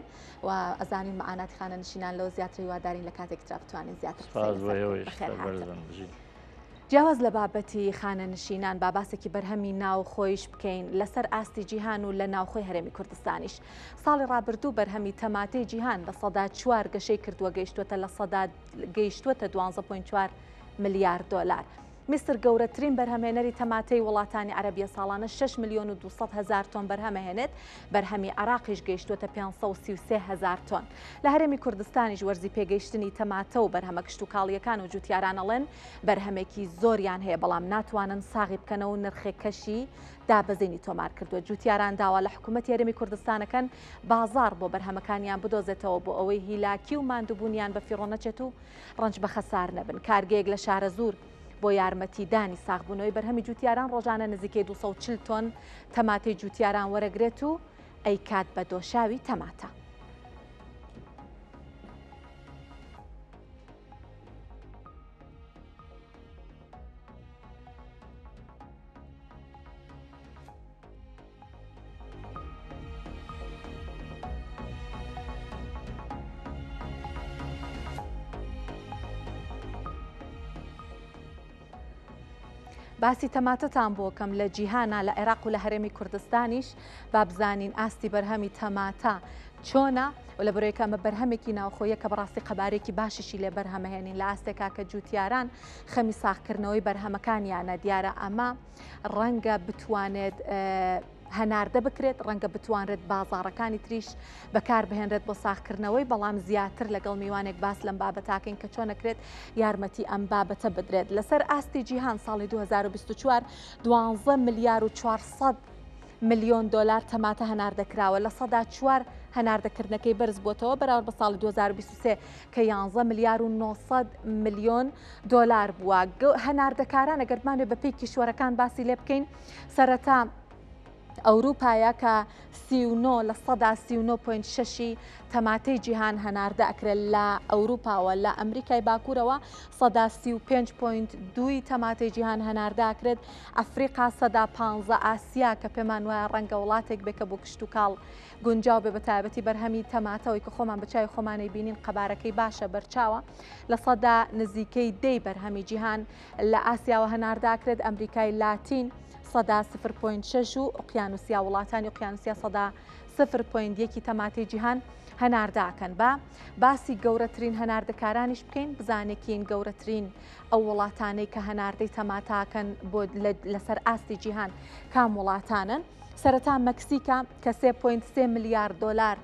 و ئەزانین معاناتی خانەنشینان لەوە زیاتر هیوادارین لە کاتێک ترا بتوانین زیاتر جیاواز لە بابەتی خانەنشینان با باسێکی بەرهەمی ناوخۆیش بکەین لەسەر ئاستی جیهان و لە ناوخۆی هەرێمی کوردستانیش ساڵی ڕابردوو بەرهەمی تەماتەی جیهان لە سەدا 4 گەشەی کردووە گەیشتووەتە لە سەدا گەیشتووەتە 12.4 ملیار دلار. میسر گەورەترین بەرهەمهێنەری تەماتەی وڵاتانی عەرەبیە ساڵانە 6 ملیۆن و 200 هزار تۆن بەرهەمەهێنێت، بەرهەمی عێراقیش گەیشتوتە 533 هزار تۆن. لە هەرێمی کوردستانیش وەرزی پێگەیشتنی تەماتە و بەرهەمە کشتوکاڵیەکان و جوتیاران ئەڵێن بەرهەمێکی زۆریان هەیە، بەڵام ناتوانن ساغی بکەنەوە و نرخێکەشی دابەزینی تۆمار کردووە. جوتیاران داوا لە حکوومەتی هەرێمی کوردستانەکەن بازار بۆ بەرهەمەکانیان بدۆزێتەوە بۆ ئەوەی هیلاکی و ماندووبوونیان بە فیڕۆ نەچێت و ڕەنج بە خەسار نەبن. کارگەیەک لە شارە زوور بۆ یارمەتیدانی ساغبوونەوەی بەرهەمی جوتیاران ڕۆژانە نزیکەی 240 تۆن تەماتەی جوتیاران وەرەگرێت و ئەیکات بە دۆشاوی تەماتە. باسی تەماتەتان بۆکەم لە جیهانە لە عێراق و لە هەرێمی کوردستانیش با بزانین ئاستی بەرهەمی تەماتە چۆنە و لە بەرەوەی ئەمە بەرهەمێکی ناوخۆیە کە بەڕاستی قەبارێکی باشیشی لێ بەرهەمەهێنین لە ئاستێکا کە جوتیاران خەمی ساغکردنەوەی بەرهەمەکانیانە دیارە ئەمە ڕەنگە بتوانێت هەناردە بکرێت، ڕەنگە بتوانرێت بازاڕەکانی تریش بەکار بهێنرێت بۆ ساغکردنەوەی، بەڵام زیاتر لەگەڵ میوانێک باس لەم بابەتاکەین کە چۆنەکرێت یارمەتی ئەم بابەتە بدرێت. لەسەر ئاستی جیهان ساڵی 2024 12 ملیار و 400 ملیۆن دلار تەماتە هەناردەکراوە، لە سەدا 4 هەناردەکردنەکەی بەرز بووتەوە بەراورد بە ساڵی 2023 کە 11 ملیار و 900 ملیۆن دلار بووە. هەناردەکاران ئەگەرمانوێت بە پێی کیشوەرەکان باسی لێ بکەین، سەرەتا ئەوروپایە کە 39 لە سەدا 39.6 تەماتەی جیهان هەناردە ئەکرێت لە ئەوروپاوە، لە ئەمریکای باکوورەوە سەدا 35.2 تەماتەی جیهان هەناردە ئەکرێت، ئەفریقا سەدا 15، ئاسیا کە پێمان وایە ڕەنگە وڵاتێک بێکە بۆ کشتوکاڵ گونجاو بێ بە تایبەتی بەرهەمی تەماتەوەی کە خۆمان بەچای خۆمانەی بینین قەبارەکەی باشە بەرچاوە، لە سەدا نزیکەی 10 بەرهەمی جیهان لە ئاسیاوە هەناردە ئەکرێت، ئەمریکای لاتین سەدا 0.6 و ئۆقیانوسیا وڵاتانی ئۆقیانوسیا سەدا 0.1 تەماتەی جیهان هەناردەکەن. بە باسی گەورەترین هەناردەکارانیش بکەین، بزانێکین گەورەترین ئەو وڵاتانەی کە هەناردەی تەماتاکەن بۆ لەسەر ئاستی جیهان کام وڵاتانن. سەرەتا مەکسیکا کە 3.3 ملیار دلار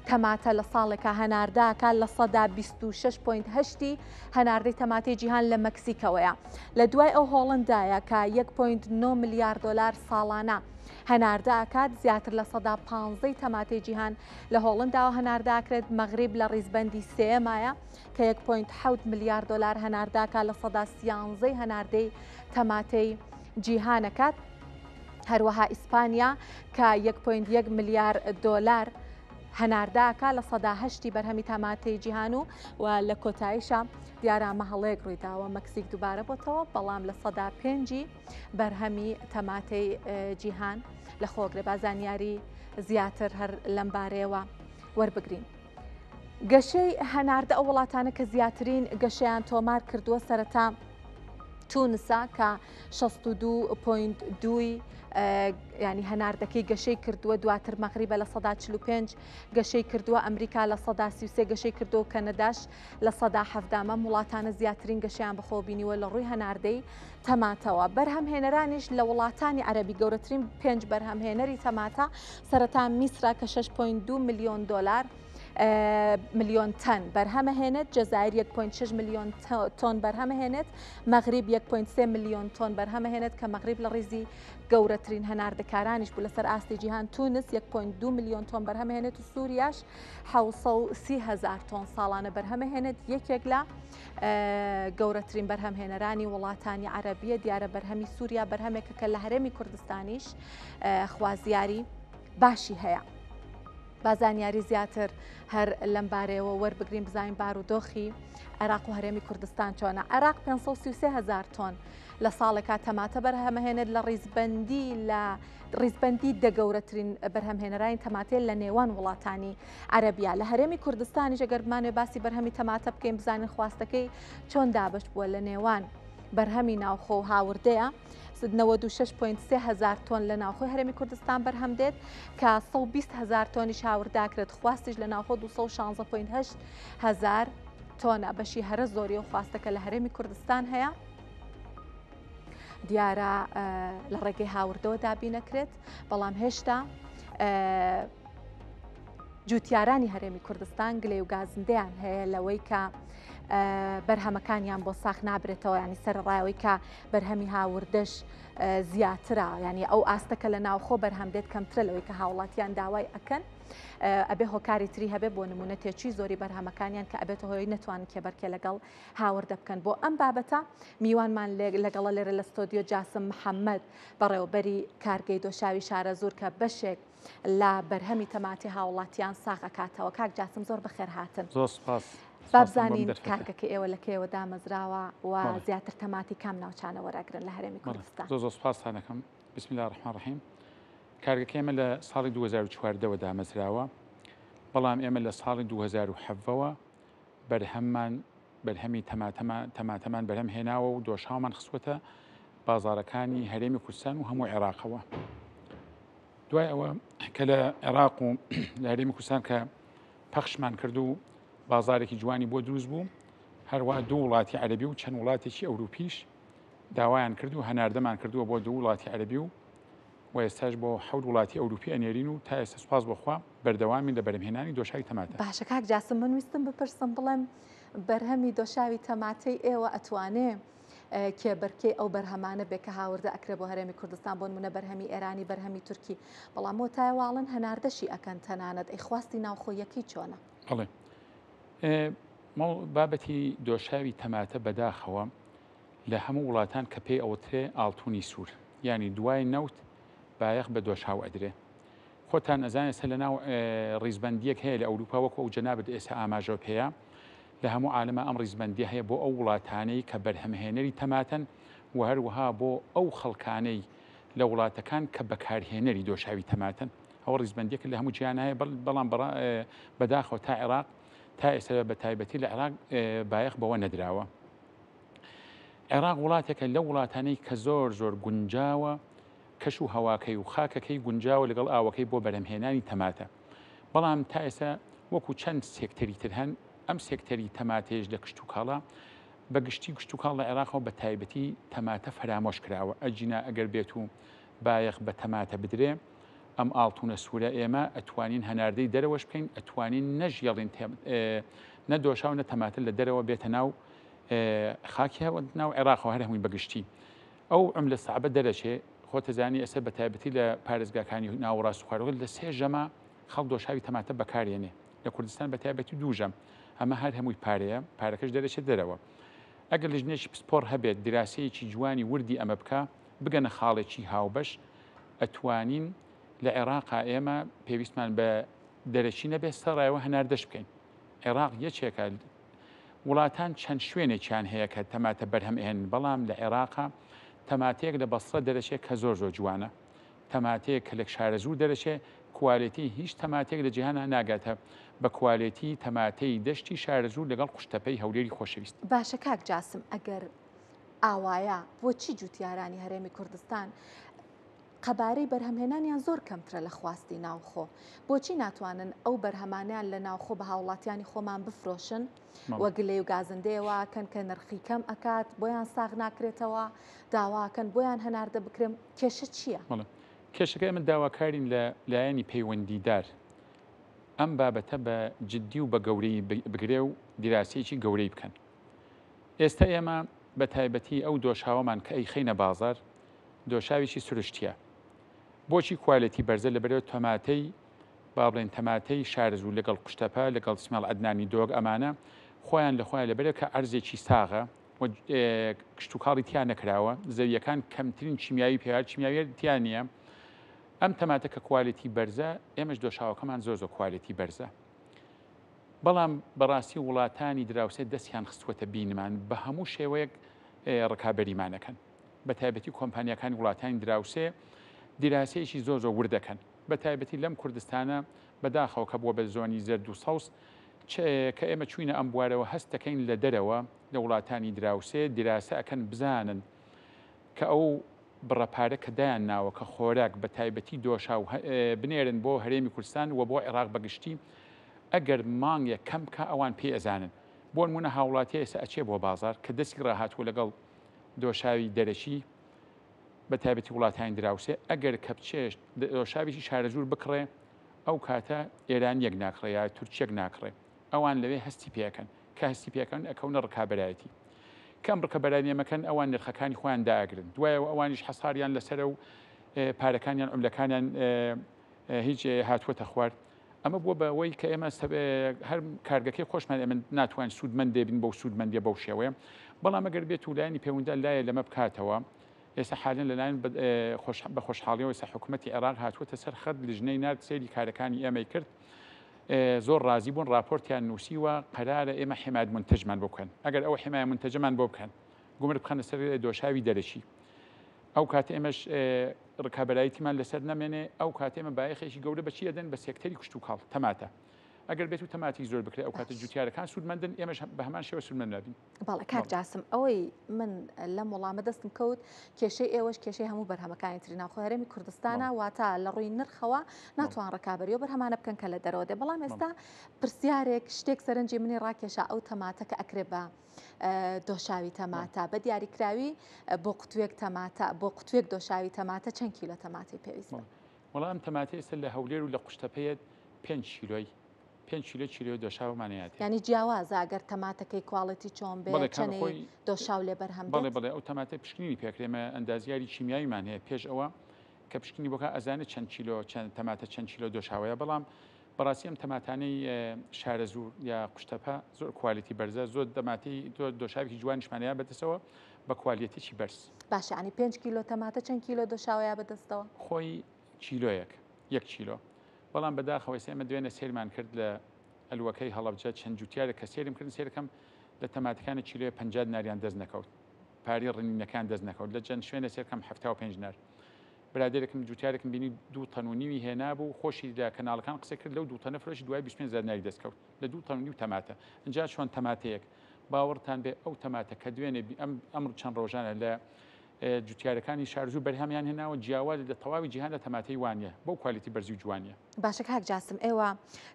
تەماتە لە ساڵێکە هەنارداکە، لە سەدا 26.8 هەناردەی تەماتەی جیهان لە مەکسیکەوەیە. لە دوای ئەو هۆڵندایە کە 1.9 ملیار دلار ساڵانە هەناردەکات، زیاتر لە سەدا 15 تەماتەی جیهان لە هۆڵنداوە هەنارداکرێت. مەغریب لە ڕیزبەندی سێمایە کە 1.7 ملیار دلار هەنارداکە، لە سەدا 13 هەناردەی تەماتەی جیهانەکات. هەروەها ئیسپانیا کە 1.1 ملیار دلار هەنارداکە، لە سەدا 8 بەرهەمی تەماتەی جیهان و لە کۆتاییشە دیارامە هەڵەیەک ڕوویداوە مەکسیک دووبارە بۆتەوە، بەڵام لە سەدا 5 بەرهەمی تەماتەی جیهان لە خۆگرە بازانیاری زیاتر هەر لەم بارەیەوە وەربگرین. گەشەی هەناردە ئەو وڵاتانە کە زیاترین گەشەیان تۆمار کردووە سەرەتا تونسا کە 62.2 ینی هەناردەکەی گەشەی کردووە، دواتر مەغریبە لە سەدا 45 گەشەی کردووە، ئەمریکا لە سەدا 33 گەشەی کردووە، کەنەداش لە سەدا 17 وڵاتانە زیاترین گەشەیان بەخۆبینیوە لە ڕووی هەناردەی تەماتەوە. بەرهەمهێنەرانیش لە وڵاتانی عەرەبی گەورەترین 5 بەرهەمهێنەری تەماتە سەرەتا میسرا کە 6.2 ملیۆن دلار ملیۆن تەن بەرهەمەهێنێت، جەزایر 1.6 ملیۆن تۆن بەرهەمەهێنێت، مەغریب 1.3 ملیۆن تۆن بەرهەمەهێنێت کە مەغریب لە ڕیزی گەورەترین هەناردەکارانیش بوو لەسەر ئاستی جیهان. تونس 1.2 ملیۆن تۆن بەرهەمەهێنێت و سووریاش 730 هزار تۆن ساڵانە بەرهەمەهێنێت. یەکێک لە گەورەترین بەرهەمهێنەرانی وڵاتانی عەرەبیە. دیارە بەرهەمی سووریا بەرهەمێکە کە لە هەرێمی کوردستانیش خوازیاری باشی هەیە. بازانیاری زیاتر هەر لەم بارەیەوە وەربگرین، بزانین بارودۆخی عێراق و هەرێمی کوردستان چۆنە. عێراق 533 هزار تۆن لە ساڵێکا تەماتە بەرهەمەهێنێت، لە ڕیزبەندی دەگەورەترین بەرهەمهێنەرانی تەماتێ لە نێوان وڵاتانی عەرەبیە. لە هەرێمی کوردستانیش ئەگەرمانوێ باسی بەرهەمی تەماتە بکەین، بزانین خواستەکەی چۆن دابەش بووە لە نێوان بەرهەمی ناوخۆ و هاوردەیە. 96.3 هزار تۆن لە ناوخۆی هەرێمی کوردستان بەرهەم دێت کە 120 هزار تۆنیش هاورداکرێت. خواستیش لە ناوخۆ 216.8 هزار تۆنە بەشی هەرە زۆری و خواستەکە لە هەرێمی کوردستان هەیە دیارە لە ڕێگەی هاوردەوە دابی نەکرێت بەڵام هێشتا جوتیارانی هەرێمی کوردستان گلێ و گازندەیان هەیە لەوەی کە بەرهەمەکانیان بۆ ساخ نابرێتەوە ینی سەرڕایەوەی کە بەرهەمی هاوردەش زیاترە ینی ئەو ئاستەکە لە ناوخۆ بەرهەم دێت کەمترە لەوەی کە هاوڵاتیان داوای ئەکەن ئەبێ هۆکاری تری هەبێ بۆ نمونە تێچی زۆری بەرهەمەکانیان کە ئەبێت هۆی نتوانن کێبەرکێ لەگەڵ هاوردە بکەن بۆ ئەم بابەتە میوانمان لەگەڵە لێرە لە ستۆدیۆ جاسم محەممەد بەڕێوەبەری کارگەی دۆشاوی شارە زۆر کە بەشێک لە بەرهەمی تەماتی هاوڵاتیان ساغەکاتەوە کاک جاسم زۆر بەخێر هاتن زۆر سپاس بابزانین کارگەکە ئێوە لە کێوە دامەزراوە و زیاتر تەماتی کام ناوچانە وەرەگرن لە هەرێمی کوردستان زۆر سپاسانەکەم بسم الله الرحمن الرحیم کارگەکە ئێمە لە ساڵی 2014ەوە دامەزراوە بەڵام ئێمە لە ساڵی 2007ەوە بەرهەمی تەماتەمان بەرهەم هێناوە و دۆشاومان خستوەتە بازارەکانی هەرێمی کوردستان و هەموو عێراقەوە دوای ئەوە کە لە عێراق و لە هەرێمی کوردستان کە پەخشمان کرد و بازارێکی جوانی بۆ دروست بوو هەروە دوو وڵاتی عەرەبی و چەند وڵاتێکی ئەوروپیش داوایان کرد و هەناردەمان کردووە بۆ دوو وڵاتی عەرەبی و ئێستاش بۆ حەوت وڵاتی ئەوروپی ئەنێرین و تا ئێستا سوپاس بۆخوا بەردەوامی لە بەرهەمهێنانی دۆشاوی تەماتە. باشە کاک جاسم من ویستم بپرسم بڵێم بەرهەمی دۆشاوی تەماتەی ئێوە ئەتوانێ کێبەرکەی ئەو بەرهەمانە بێ کە هاوردە ئەکرێ بۆ هەرێمی کوردستان بۆ نمونە بەرهەمی ئێرانی بەرهەمی تورکی بەڵام بۆ تایواڵن هەناردەشی ئەکەن تەنانەت ئەی خواستی ناوخۆیەکی چۆنە؟ بەڵێ بابەتی دۆشاوی تەماتە بەداخەوە لە هەموو وڵاتان کە پێی ئەوترێ ئاڵتونی سوور ینی دوای نەوت بایەخ بە دۆشاو ئەدرێ خۆتان ئەزانێت لە ناو ڕیزبەندیەک هەیە لە ئەوروپا وەکو ئەو جەنابەت ئێستا ئاماژە پێەیە لە هەموو عالەمە ئەم ڕیزبەندی هەیە بۆ ئەو وڵاتانەی کە بەرهەمهێنەری تەماتەن و هەروەها بۆ ئەو خەڵکانەی لە وڵاتەکان کە بەکارهێنەری دۆشاوی تەماتەن ئەو ڕیزبەندیەکە لە هەموو جیان هەیە بەڵام بەداخەوە تا عێراق تا ئێستا بە تایبەتی لە عێراق بایەخ بەوە نەدراوە. عێراق وڵاتێکە لە وڵاتانەی کە زۆر گونجاوە کەش و هەواکەی و خاکەکەی گونجاوە لەگەڵ ئاوەکەی بۆ بەرهەمهێنانی تەماتە بەڵام تا ئێستا وەکو چەند سێکتەری تر هەن ئەم سێکتەری تەماتێش لە کشت و کاڵا بە گشتی کشت و کاڵ لە عێراقەوە بە تایبەتی تەماتە فرامۆش کراوە ئەجینا ئەگەر بێت و بایەخ بە تەماتە بدرێ ئەم ئاڵتونە سوورە ئێمە ئەتوانین هەناردەی دەرەوەش بکەین ئەتوانین نەژێڵین نەدۆشا و نەتەماتە لە دەرەوە بێتە ناو خاکی ناو عێراقەوە هەر هەمووی بەگشتی ئەو لە سەعبە دەرەچێ خۆتەزانی ئەسەر بە تایبەتی لە پارێزگاکانی ناوەڕاست و خوارەوە لە 3 ژەمە خەڵک دۆشاوی تەماتە بەکارێنێ لە کوردستان بە تایبەتی 2 ژەم ئەمە هەر هەمووی پارەیە پارەکەش دەرەچێت دەرەوە ئەگەر لە ژنێکی پسپۆر هەبێت دراسەیەکی جوانی وردی ئەمە بکە بگەنە خاڵێکی هاوبەش ئەتوانین لە عێراقا ئێمە پێویستمان بە دەرەچی نەبێت سەڕایەوە هەناردەش بکەین عێراق یەکێکە وڵاتان چەند شوێنێکیان هەیە کە تەماتە بەرهەم ئێن بەڵام لە عێراقا تەماتەیەک لە بەسرە دەرەچێت کە زۆر جوانە تەماتەیەک کە لە شارە زوو دەرەچێت کوالێتی هیچ تەماتێک لە جیهانە ناگاتە بە کوالێتی تەماتەی دەشتی شارە زوو لەگەڵ قوشتەپەی هەولێری خۆشەویست. باشە کاک جاسم ئەگەر ئاوایە بۆچی جوتیارانی هەرێمی کوردستان قەبارەی بەرهەمهێنانیان زۆر کەمترە لە خواستی ناوخۆ بۆچی ناتوانن ئەو بەرهەمانیان لە ناوخۆ بە هاوڵاتیانی خۆمان بفرۆشن وە گلێ و گازندەیەوەکەن کە نرخی کەم ئەکات بۆیان ساغ ناکرێتەوە داواکەن بۆیان هەناردە بکرێم کێشە چییە؟ کێشەکە ئێمە داواکارین لە لایەنی پەیوەندیدار ئەم بابەتە بە جددی و بە گەورەی بگرێ و دیراسەیەکی گەورەی بکەن ئێستا ئێمە بە تایبەتی ئەو دۆشاوەمان کە ئەی خەینە بازار دۆشاویی سروشتیە بۆچی کوالەتی بەرزە لەبەرەوە تەماتەی با بڵێن تەماتەی شارزوو لەگەڵ قوشتەپە لەگەڵ سمێڵ ئەدنانی دۆگ ئەمانە خۆیان لە خۆیان لەبەرەوە کە ئەرزێکی ساغە کشت و کاڵی تیان نەکراوە زەویەکان کەمترین چیمیایی پێوار چیمیاوی تیان نییە ئەم تەماتە کە کوالەتی بەرزە ئێمەش دۆشاوەکەمان زۆر کوالەتی بەرزە بەڵام بەڕاستی وڵاتانی دراوسێت دەستیان خستوەتە بینمان بە هەموو شێوەیەک ڕکابەریمانەکەن بە تایبەتی کۆمپانیەکانی وڵاتانی دراوسێ دیراسەیەکی زۆر وردەکەن بە تایبەتی لەم کوردستانە بەداخەوە کە بووە بە زۆنی زەرد و سەوس کە ئێمە چوینە ئەم بوارەوە هەست دەکەین لە دەرەوە لە وڵاتانی دراوسێ دیراسە ئەکەن بزانن کە ئەو بڕەپارە کە دایان ناوە کە خۆراک بە تایبەتی دۆشا و بنێرن بۆ هەرێمی کوردستان و بۆ عێراق بەگشتی ئەگەر مانگێک کەم کە ئەوان پێ ئەزانن بۆ نمونە هاوڵاتی ئێستا ئەچێ بۆ بازار کە دەستی ڕاهاتوە لەگەڵ دۆشاوی دەرەشی بە تایبەتی وڵاتانی دراوسێ ئەگەر کە بچێش دۆشاویشی شارەزور بکڕێ ئەو کاتە ئێران یەک ناکڕێ یا تورکیەک ناکڕێ ئەوان لەوێ هەستی پێەکەن کە هەستی پێەکەن ئەکەونە ڕکابەرایەتی کەم ڕکەبەرانیەمەکەن ئەوان نرخەکانی خۆیان داگرن دوایەوە ئەوانیش حەساریان لەسەر و پارەکانیان عملەکانیان هیچ هاتووەتە خوارد ئەمە بووە بەوەی کە ئێمە هەر کارگەکەی خۆشمان ئێمە ناتوان سوودمەند دێبین بەو سوودمەندیە بەو شێوەیە بەڵام ئەگەر بێت و لایانی پەیوەندە لایە لەمە بکاتەوە ئێستا حالەن لەلایەن بە خۆشحاڵیەوە ئێستا حکوومەتی عێراق هاتووەتە سەر خەت لژنەی نرد سەیری کارەکانی ئێمەی کرد زۆر ڕازی بوون راپۆرتیان نووسیوە قەرارە ئێمە حمایەت منتەجمان بۆ بکەن ئەگەر ئەو حمایەت منتەجەمان بۆ بکەن گومرگ بخەنە سەر دۆشاوی دەرەشی ئەو کاتە ئێمەش ڕکابەرایەتیمان لەسەر نەمێنێ ئەو کاتە ئێمە بایەخێکی گەورە بەچی دەدەن بە سێکتەری کوشت و کاڵ تەماتە ئەگەر بێت و تەماتی زۆر بکرێت ئەو کاتە جوتیارەکان سوودمەندن ئێمەش بە هەمان شێوە سوودمەند نابین. بەڵێ کاک جاسم ئەوەی من لەم وەڵامە دەستم کەوت کێشەی ئێوەش کێشەی هەموو بەرهەمەکانی تری ناوخۆ هەرێمی کوردستانە واتە لە ڕووی نرخەوە ناتوان ڕکابەری و بەرهەمانە بکەن کە لە دەرەوە دێ بەڵام ئێستا پرسیارێک شتێک سەرنجی منی ڕاکێشا ئەو تەماتە کە ئەکرێ بە دۆشاوی تەماتە بە دیاریکراوی بۆ قوتوێک تەماتە بۆ قوتوێک دۆشاوی تەماتە چەند کیلۆ تەماتی پێویستە؟ وەڵام تەماتی ئێستا لە هەولێر و لە قوشتەپەیەت 5 کیلۆی 5 کیلۆ دۆشاومانەیەات ینی جیاوازە ئەگەر تەماتەکەی کوواڵەتی چۆن بێ چەندی دۆشاو لێ بەرهەم بڵێ ئەو تەماتە پشکنینی پێکرێمە ئەندازیاری چیمیاییمان هەیە پێش ئەوە کە پشکنی بۆکە ئەزانێت چەند کیلۆ چەند تەماتە چەند کیلۆ دۆشاوەیە بەڵام بەڕاستی ئەم تەماتانەی شارەزوور یا قوشتەپە زۆر کوالیتی بەرزە زۆر دەماتی دۆشاوی جوانیشمانەیە بەدەستەوە بە کوالیتیی بەرز باشە ینی 5 کیلۆ تەماتە چەند کیلۆ دۆشاوەیە بەدەستەوە خۆی کیلۆیەک 1 کیلۆ بەڵام بەداخەوەی ئێمە دوێنێ سێرمان کرد لە ئەلوەکەی هەڵەبجە چەند جوتیارە کە سێرم کردن سێرەکەم لە تەماتەکانی کیلۆ 50 ناریان دەست نەکەوت پاری ڕنینەکان دەست نەکەوت لە چەند شوێنە سێرکەم 75 نار برادێرەکەم جوتیارێکم بینی 2 تەن و نیوی هێنابوو خۆشی لە کەناڵەکان قسە کرد لەو 2 تەنە فرۆشی دوای 25 ناری دەستکەوت لە 2 تەن و نیو تەماتە اینجا چۆن تەماتەیەک باوەڕتان بێ ئەو تەماتە کە دوێنێ ئەمر چەند ڕۆژانە لە جوتیارەکانی شارزوو بەرهەمیان هێناوە جیاواز لە تەواوی جیهانە تەماتەی وانە بۆ کوالیتی بەرزی و جوانیە. باشە کاک جاسم ئێوە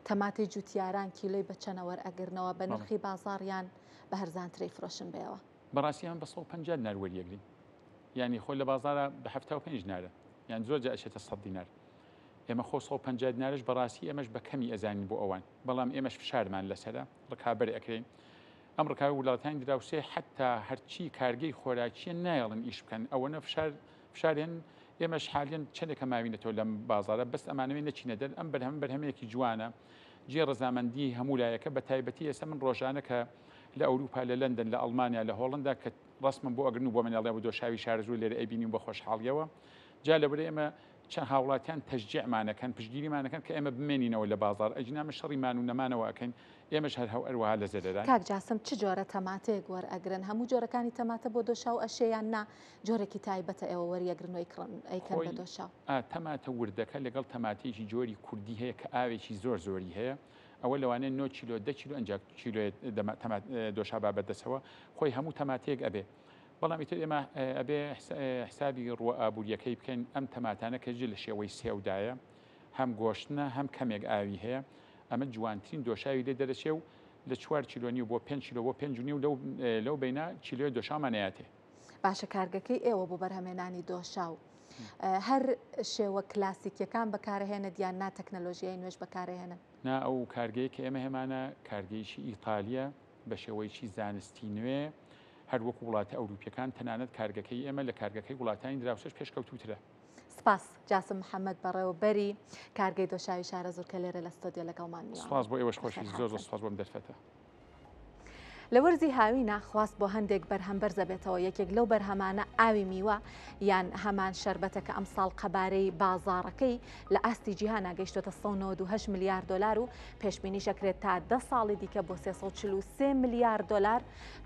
تەماتی جوتیاران کیلۆی بە چەنە وەرئەگرنەوە بە نرخی بازاڕیان بە هەرزانترەی فرۆشن بێەوە؟ بەڕاستی ئەمە بە 150 نار وەریەگرین ینی خۆی لە بازارە بە 75 نارە یان زۆر جا ئەچێتە 100 دینار ئێمە خۆ 150 نارش بەڕاستی ئێمەش بە کەمی ئەزانین بۆ ئەوان بەڵام ئێمەش فشارمان لەسەرە ڕکابەر ئەکرین ئەم ڕکاوی وڵاتانی دراوسێ حتا هەرچی کارگەی خۆراکیە نایڵن ئیش بکەن ئەوەنە فشارێن ئێمەش حالیان چندێکە ماوینێتەوە لەم بازارە بەس ئەمانەوەی نەچینە دەر ئەم بەرهەمەیەکی جوانە جێ ڕزامەندی هەموو لایەکە بە تایبەتی ئێستا من ڕۆژانە کە لە ئەوروپا لە لەندەن لە ئەڵمانیا لە هۆڵندا کە ڕستمم بۆ ئەگرن و بۆ مناڵێ بۆ دۆشاوی شارزوو لێرە ئەبینیم بە خۆشحاڵیەوە جا لەبەر ئێمە چەند هاوڵاتیان تەشجیعمانەکەن پشتگیریمانەکەن کە ئێمە بمێنینەوە لە بازار ئەجنامە شەڕیمان و نەمانەوە ئەکەین ئێمەش هەر هەروەها لە زەرەران. کاک جاسم چ جۆرە تەماتەیەک وەرئەگرن هەموو جۆرەکانی تەماتە بۆ دۆشاو ئەشەیان نا جۆرەی تایبەتە ئێوە وەریەگرن ئەیکەن بە دۆشاو؟ تەماتە وردەکە لەگەڵ تەماتێکی جۆری کوردی هەیە کە ئاوێکی زۆری هەیە ئەوە لەوانەیە 9 کیلۆ 10 کیلۆ ئەنج کیلۆ دۆشا بابەتەسەوە خۆی هەموو تەماتەیەک ئەبێ بەڵام ئیتر ئێمە ئەبێ حسابی ڕوە ئابوووریەکەی بکەین ئەم تەماتانە کە لە شێوەی سێودایە هەم گۆشتنە هەم کەمێک ئاوی هەیە ئەمە جوانترین دۆشاوی لێ دەرەچێ و لە 4 کیلۆنی و بۆ 5 کیلۆ بۆ 5 لەو بینە کیلۆی دۆشامانەیەتێ. باشە کارگەکەی ئێوە بۆ بەرهەمێنانی دۆشاو هەر شێوە کلاسیکیەکان بەکارهێنە دیان نا تەکنەلۆژیای نوێژ بەکارهێنن؟ نا ئەو کارگەی کە ئێمە هێمانە کارگەیشی ئیتالیە بە شێوەیەکی زانستی نوێ هەر وەکو وڵاتی ئەوروپیەکان تەنانەت کارگەکەی ئێمە لە کارگەکەی وڵاتانی دراوسێش پێشکەوتوترە. سپاس جاسم محەممەد بەڕێوەبەری کارگەی دۆشاوی شارەزوور کە لێرە لە ستۆدیۆ لەگەڵمان میوە. سپاس بۆ ئێوەش خۆشی زۆر سپاس بۆم دەرفەتە. لە وەرزی هاوی ناخواست بۆ هەندێک بەرهەم بەرزە بێتەوە یەکێک لەو بەرهەمانە ئاوی میوە یان هەمان شەربەتەکە ئەمساڵ قەبارەی بازاڕەکەی لە ئاستی جیهانە گەیشتۆتە 192 ملیار دلار و پێشبینی شەکرێت تا 10 ساڵی دیکە بۆ 343 ملیار دلار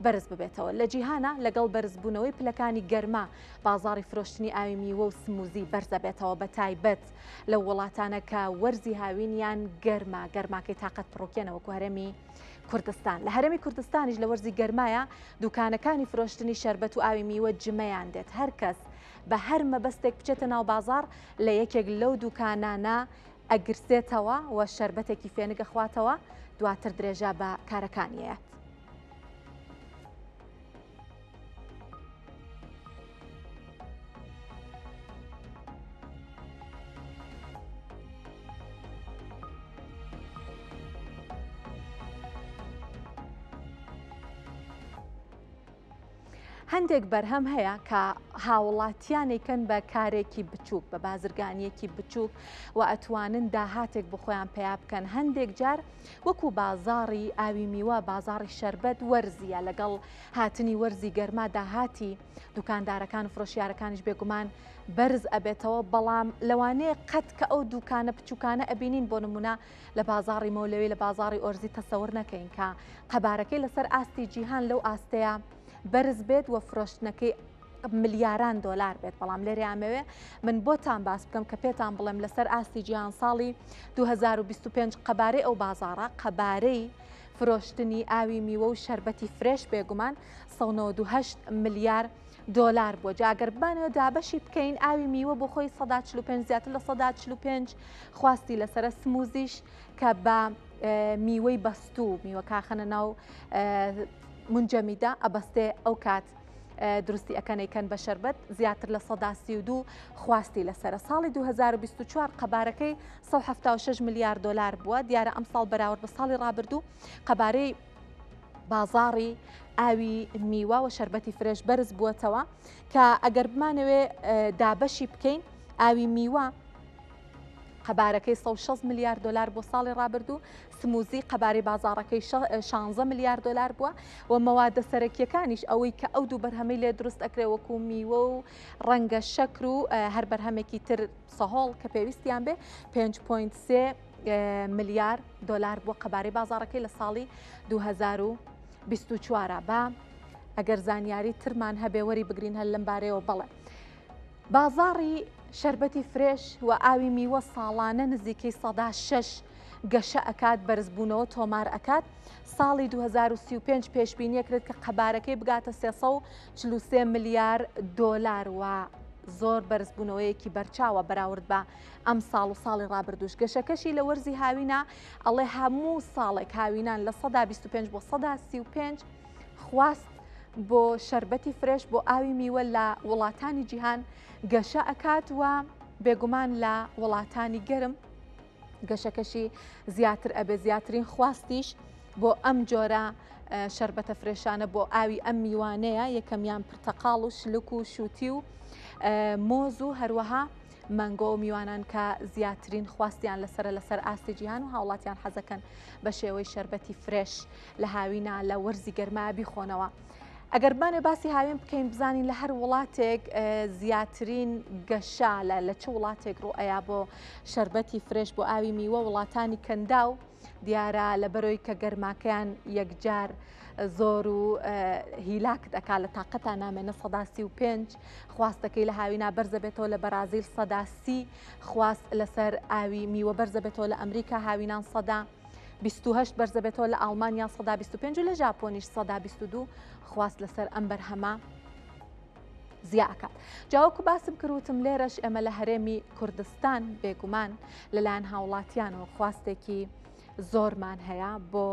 بەرز ببێتەوە لە جیهانە لەگەڵ بەرزبوونەوەی پلەکانی گەرما بازاڕی فرۆشتنی ئاوی میوە و سموزی بەرزە بێتەوە بە تایبەت لە وڵاتانە کە وەرزی هاوینیان گەرماکەی تااقەت پڕۆکێنەوە هەرێمی کوردستان لە هەرێمی کوردستانیش لە وەرزی گەرمایە دوکانەکانی فرۆشتنی شەربەت و ئاوی میوە جمەیان دێت هەر کەس بە هەر مەبەستێک بچێتە ناو بازار لە یەکێک لەو دوکانانە ئەگرسێتەوە و شەربەتێکی فێنگە خواتەوە دواتر درێژە بە کارەکانیەت. هەندێک بەرهەم هەیە کە هاوڵاتیانێکن بە کارێکی بچووک بە بازرگانیەکی بچووک و ئەتوانن داهاتێک بۆ خۆیان پێیا بکەن. هەندێک جار وەکو بازاڕی ئاوی میوە بازاڕی شەربەت وەرزیە لەگەڵ هاتنی وەرزی گەرما داهاتی دوکاندارەکان و فرۆشیارەکانیش بێگومان بەرز ئەبێتەوە، بەڵام لەوانەیە قەت کە ئەو دوکانە بچووکانە ئەبینین بۆ نمونە لە بازاڕی مەولەوی لە بازاڕی ئۆرزی تەسەور نەکەین کە قەبارەکەی لەسەر ئاستی جیهان لەو ئاستەیە بەرز بێت و فرۆشتنەکەی ملیاران دۆلار بێت. بەڵام لێرە ئامەوێ من بۆتان باس بکەم کە پێتان بڵێم لەسەر ئاستی جیهان ساڵی 2025 قەبارەی ئەو بازاڕە قەبارەی فرۆشتنی ئاوی میوە و شەربەتی فرێش بێگومان 198 ملیار دۆلار بووە. جاگەر بانەوە دابەشی بکەین ئاوی میوە بۆ خۆی 145 زیاتر لە 145 خواستی لەسرە سموزیش کە بە میوەی بەستوو میوە کاخەنە ناو منجەمیدا ئەبەستێ ئەو کات دروستی ئەەکەنەیکەن بە شەربەت زیاتر لە 132 خواستی لەسرە. ساڵی 2024 قەبارەکەی 176 ملیار دۆلار بووە. دیارە ئەم ساڵ بەراورد بە ساڵی ڕابردوو قەبارەی بازاڕی ئاوی میوە و شەربەتی فرێش بەرز بووەتەوە کە ئەگەر بمانەوێ دابەشی بکەین ئاوی میوە قەبارەکەی 160 ملیار دۆلار بۆ ساڵی ڕابردوو، سموزی قەبارەی بازاڕەکەی 16 ملیار دۆلار بووە و مەوادە سەرەکیەکانیش ئەوەی کە ئەو دوو بەرهەمەی لێ دروست ئەکرێ وەکو میوە و ڕەنگە شەکر و هەر بەرهەمێکی تر سەهۆڵ کە پێویستیان بێ 5.3 ملیار دۆلار بۆ قەبارەی بازاڕەکەی لە ساڵی 2024 بە ئەگەر زانیاری ترمان هەبێ وەری بگرین هەر لەم بارەیەوە بڵێ. بازاڕی شەربەتی فرێش و ئاوی میوە ساڵانە نزیکەی 106 گەشە ئەکات بەرزبوونەوە تۆمار ئەکات. ساڵی 2035 پێشبینیەکرێت کە قەبارەکەی بگاتە 343 ملیار دۆلار و زۆر بەرزبوونەوەیەکی بەرچاوە بەراورد بە ئەم ساڵ و ساڵی ڕابردوش. گەشەکەشی لە وەرزی هاوینە ئەڵێ هەموو ساڵێک هاوینان لە 125 بۆ 135 خواست بۆ شەربەتی فرێش بۆ ئاوی میوە لە وڵاتانی جیهان گەشە ئەکات و بێگومان لە وڵاتانی گەرم گەشەکەشی زیاتر ئەبێ. زیاترین خواستیش بۆ ئەم جۆرە شەربەتە فرێشانە بۆ ئاوی ئەم میوانەیە، یەکەمیان پرتەقاڵ و شلک و شووتی و مۆز و هەروەها مانگۆ و میوانان کە زیاترین خواستیان لەسەر ئاستی جیهان و هاوڵاتیان حەزەکەن بە شێوەی شەربەتی فرێش لە هاوینە لە وەرزی گەرما بیخۆنەوە. ئەگەر بانێ باسی هاوین بکەین بزانین لە هەر وڵاتێک زیاترین گەشە لە چه وڵاتێک ڕوئەیە بۆ شەربەتی فرێش بۆ ئاوی میوە وڵاتانی کەندا و دیارە لە بەرەوەی کە گەرماکەیان یەکجار زۆر و هیلاک دەکات لە تااقەتان نامێنە 135 خواستەکەی لە هاوینا بەرزە بێتەوە لە بەرازیل 130 خواست لەسەر ئاوی میوە بەرزە بێتەوە لە ئەمریکا هاوینان 128 بەرزە بێتەوە لە ئەڵمانیا 125 و لە ژاپۆنیش 122 خواست لەسەر ئەم بەرهەمە زیاکات. جاوەکو باسم کردوتم لێرەش ئەمە لە هەرێمی کوردستان بێگومان لەلایەن هاوڵاتیان و خواستێکی زۆرمان هەیە بۆ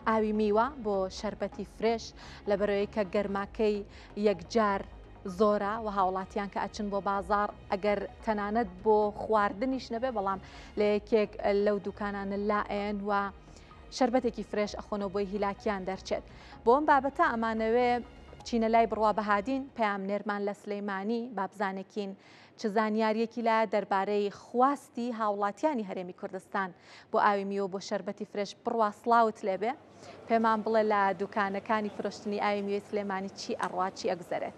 ئاوی میوە بۆ شەربەتی فرێش لە بەرەوەی کە گەرماکەی یەکجار زۆرە و هاوڵاتیان کە ئەچن بۆ بازار ئەگەر تەنانەت بۆ خواردنیش نەبێ بەڵام لە یەکێک لەو دوکانانە لائێن و شەربەتێکی فرێش ئەخۆنەوە بۆی هیلاکیان دەرچێت. بۆ ئەم بابەتە ئەمانەوێ بچینە لای بڕوا بەهادین پەیام نێرمان لە سلەیمانی بابزانێکین چ زانیاریەکی لایە دەربارەی خواستی هاوڵاتیانی هەرێمی کوردستان بۆ ئاوی میوە بۆ شەربەتی فرێش بڕوا سڵاوت لێبێ پێمان بڵێ لە دوکانەکانی فرۆشتنی ئاوی میوەی سلێمانی چی ئەڕوا چی ئەگوزارێت.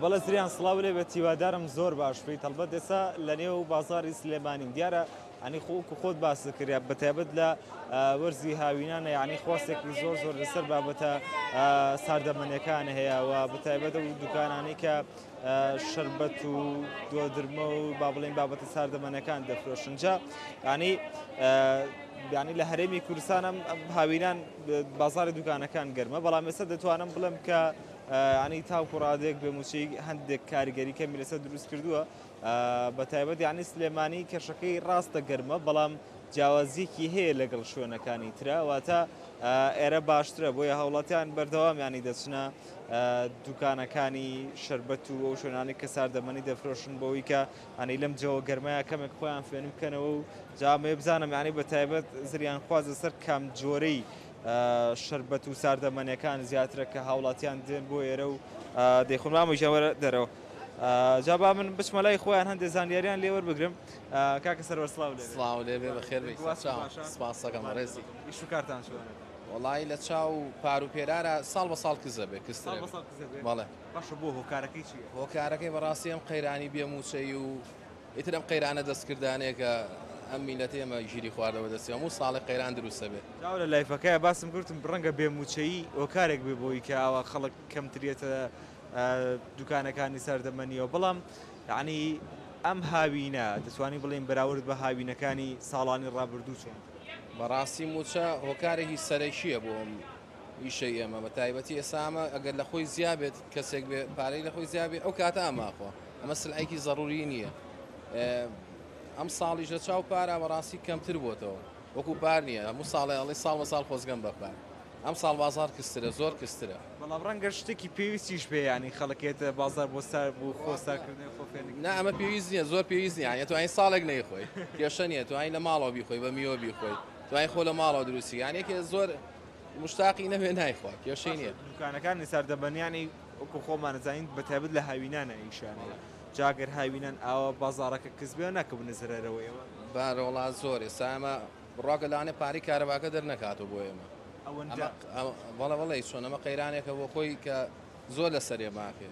بەڵێ زریان سڵاو لێبێت هیوادارم زۆر باش بێت هەڵبەت ئێستا لە نێو بازاڕی سلێمانی دیارە ئەنی خۆت باس کریا بەتایبەت لە وەرزی هاوینانە یعنی خواستێکی زۆر لەسەر بابەتە ساردەمەنیەکان هەیە و بەتایبەت و دوکانانی کە شەربەت و دۆدرمە و با بڵێن بابەتە ساردەمەنەکان دەفرۆشنجا ینی لە هەرێمی کوردستانم هاوینان بازاری دوکانەکان گەرمە بەڵام ئێستا دەتوانم بڵم کە ینی تاوکو ڕادێک بە موچەی هەندێک کاریگەری کەمی لەسەر دروست کردووە بەتایبەت یعنی سلێمانی کەشەکەی ڕاستە گەرمە بەڵام جیاوازیەکی هەیە لەگەڵ شوێنەکانی ترە واتە ئێرە باشترە بۆیە هاوڵاتیان بەردەوامیانی دەچنە دوکانەکانی شەربەت و ئەو شوێنانی کە ساردەمەنی دەفرۆشن بەوەی کە ئەنی لەم جەوە گەرمایە کەمێک خۆیان فێن بکەنەوە و جامێ بزانم یعنی بەتایبەت زریان خوازە سەر کام جۆرەی شربەت و ساردەمەنیەکان زیاترە کە هاوڵاتیان دێن بۆ ئێرە و دەیخۆن ئەمەژەوەرە دەرەوە. جابا من بچمە لای خۆیان هەندێک زانیاریان لێوەربگرم. کاکە سەرۆر سڵاو لێ. سڵاو لێبێ بەخێر بێ سپاس دەکەم ڕێزی. ئیش و کارتان چۆنە؟ وڵی لە چاو پار و پێرارە ساڵ بە ساڵ کزە بێ کسترە بەڵێ باشە بۆ هۆکارەکەی چیە؟ هۆکارەکەی بەڕاستی ئەم قەیرانی بێموچەی و ئیتر ئەم قەیرانە دەستکردانێکە ئەم میلەتی ئێمە ژیری خواردەوە دەستی هەموو ساڵی قەیران دروستە بێت. جاو لە لایفەکەیە باسم کردم ڕەنگە بێموچەیی هۆکارێک بێ بۆی کە ئەوە خەڵک کەمترێتە دوکانەکانی سەردەمەنیەوە بەڵام یعنی ئەم هاوینە دەتوانین بڵێن بەراورد بە هاوینەکانی ساڵانی ڕابردوو چۆن؟ بەڕاستی موچە هۆکارێکی سەرەکیە بۆ ئیشەی ئێمە بە تایبەتی ئێسامە ئەگەر لە خۆی زیابێت کەسێک بێ پارەی لە خۆی زیابێت ئەو کاتە ئەماخۆ ئەمە سلعێکی زەڕوری نییە. ئەم ساڵیش لە چاو پارە بەڕاستی کەمتر بۆتەوە وەکو پار نییە هەموو ساڵی ئەڵی ساڵ بە ساڵ خۆزگەم بەپار. ئەم ساڵ بازار کسترە زۆر کسترە. بەڵام ڕەنگە شتێکی پێویستیش بێ ینی خەڵکێتە بازار بۆ سار بوو خۆستارکردنی خۆفێنی. نا ئەمە پێویست نییە زۆر پێویست نیە توانین ساڵێک نەیخۆی کێشە نیە توانین لە ماڵەوە بیخۆی بە میوە بیخۆی توانین خۆ لە ماڵەوە دروستی یانێکی زۆر مشتاقی نەبێ نایخوا کێشەی نییە. دوکانەکانی ساردەمەنیانی وەکو خۆمانەزانین بەتایبەت لە هاوینانە ئیشانەیە جاگەر هاوینان ئاوە بازارەکە کەسبێ نەکەبنە زەرەرەوەیەوە بارۆڵا زۆر ئێستا ئەمە ڕۆگە لەوانێ پاری کارەباکە دەرنەکاتەوە بۆ ئێمە بەڵێ چۆن ئەمە قەیرانێکە بۆ خۆی کە زۆر لە سەرێ ماکێ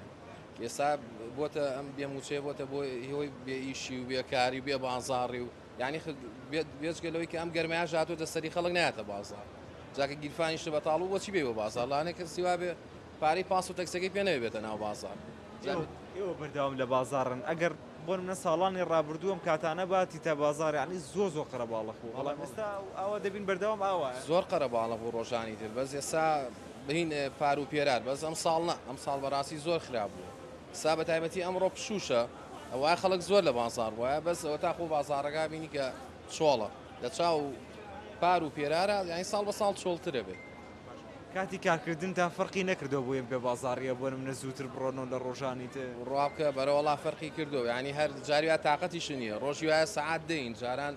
ئێستا بۆتە ئەم بێموچێ بۆتە بۆ هۆی بێ ئیشی و بێکاری بێ بازاڕی و ینی بێزگەلەوەی کە ئەم گەرمایان ژاتۆتە سەری خەڵک نایەتە بازار جاکە گیرفانیشتە بەتاڵ و بۆچی بێ بۆ بازار لەوانێک کە سیوا بێ پارەی پاس و تەکسەکەی پێ نەوێتە ناو بازار. ئێوە بەردەوام لە بازارن ئەگەر بۆ منە ساڵانی ڕابردووەم کاتانە باتی تا بازار ینی زۆر قەرەباڵەخ و بەڵام ئێستا ئەوە دەبین بەردەوام ئاوە زۆر قەرەباڵە بۆ ڕۆژانی تر بەس ئێستا بهین پار و پێرار بەس ئەم ساڵ نە ئەم ساڵ بەڕاستی زۆر خراپ بوو سا بە تایبەتی ئەمڕۆ پشوشە ئەوە خەڵک زۆر لە بازار وایە بەس ئەوە تاخۆ بازارەکە بینی کە چۆڵە لە چاو پار و پێرارە یانی ساڵ بە ساڵ چۆڵترە بێت. کاتی کارکردن تا فەرقی نەکردەوە بۆ ئێم پێ بازاڕیە بۆ منە زووتر بڕۆنەوە لە ڕۆژانی تر ڕابکە بەرەوەڵا فەرقی کردەوە ینی هەر جاریات تااقەتیش نییە ڕۆژی وایە سعات دەین جاران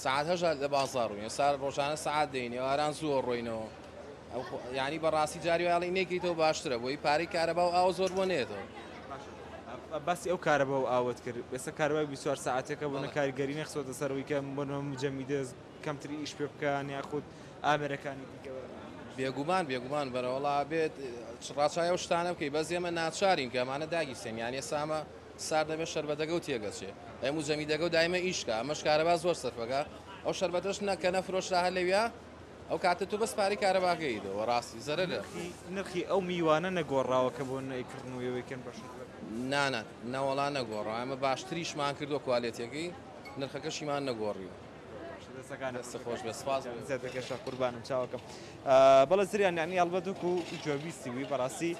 سعات هەژە لە بازار ڕوین سا ڕۆژانە سعات دەین ئێواران زۆر ڕۆینەوە ینی بەڕاستی جاریواڵی نێکیتەوە باشترە بۆی پارەی کارەبا و ئاو زۆر بۆ نێتەوە. باسی ئەو کارەبە و ئاوت کرد ئێستا کارەبای 24 ساعتێکە بۆ نەکاریگەری نەخسۆتە سەرەوەی کە بۆنەوە جەمیدە کەمتری ئیش پێ بکەن یاخود ئامێرەکانی دیکەوە بێگومان بەرەوەڵا بێت ڕاچایە و شتانە بکەی بەس ئێمە ناچارین کە ئەمانە داگیستێن یان ئێسامە سار دەبێت شەربەتەکە و تێگەچێ ئەموو جەمیدەکە و دایمە ئیشکە ئەمەش کارەبا زۆر سەرفەکە ئەو شەربەتەش نەکە نەفرۆشرا هەر لەویا ئەو کاتە تو بەس پارەی کارەباکەیدەوە ڕاستی زەرە نرخی ئەو میوانە نەگۆڕاوە کە بۆ نەیکردنەوەیکەن بەش نانە نەوەڵا نەگۆڕاو ئەمە باشتریشمان کردو کوالێتەکەی نرخەکەشیمان نەگۆڕیوە خۆش بە سپاس زیاتەکەشە قوربانم چاوەکەم بەڵە زریان یعنی هەڵبەت و جوابیستی وی بەڕاستی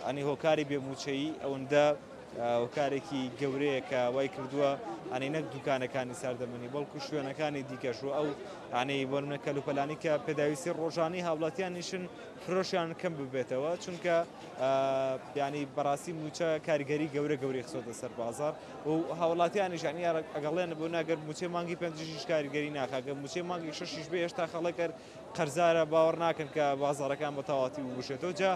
ئەنی هۆکاری بێموچەیی ئەوەندە هۆکارێکی گەورەیە کە وای کردووە ئەنی نەک دوکانەکانی ساردەمەنی بەڵکو شوێنەکانی دیکەش و ئەو ئەنەی بۆ منە کەلوپەلانی کە پێداویستی ڕۆژانی هاوڵاتیانیشن فرۆشیان کەم ببێتەوە چونکە ینی بەڕاستی موچە کاریگەری گەورەی خسۆتە سەر بازار و هاوڵاتیانیش ینی ئەگەڵێن بۆ ناگەر موچێ مانگی 5 کاریگەری ناکەگە موچێ مانگی 6 بێ هێشتا خەڵکە قەرزارە باوەڕ ناکەن کە بازارەکان بە تەواتی وبشێتەوە جا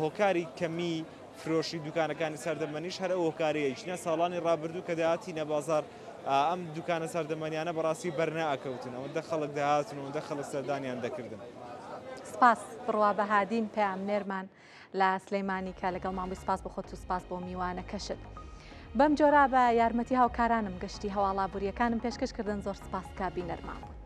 هۆکاری کەمی فرۆشی دوکانەکانی سەردەمەنیش هەر هۆکاریەیشنە ساڵانی ڕابردوو کە داهاتی نەبازار ئەم دوکانە سەردەمەنیانە بەڕاستی بەرنائەکەوتن ئەوەندە خەڵک داهاتن ئەوەندە خەڵک سەردانیان دەکردن. سپاس بڕوا بەهادین پەیامنێرمان لە سلەیمانی کە لەگەڵ مامۆی سپاس بۆ خۆت و سپاس بۆ میوانەکەشت. بەم جۆرا بە یارمەتی هاوکارانم گەشتی هەواڵابووریەکانم پێشکەشکردن زۆر سپاس کە بینەرمان بوون.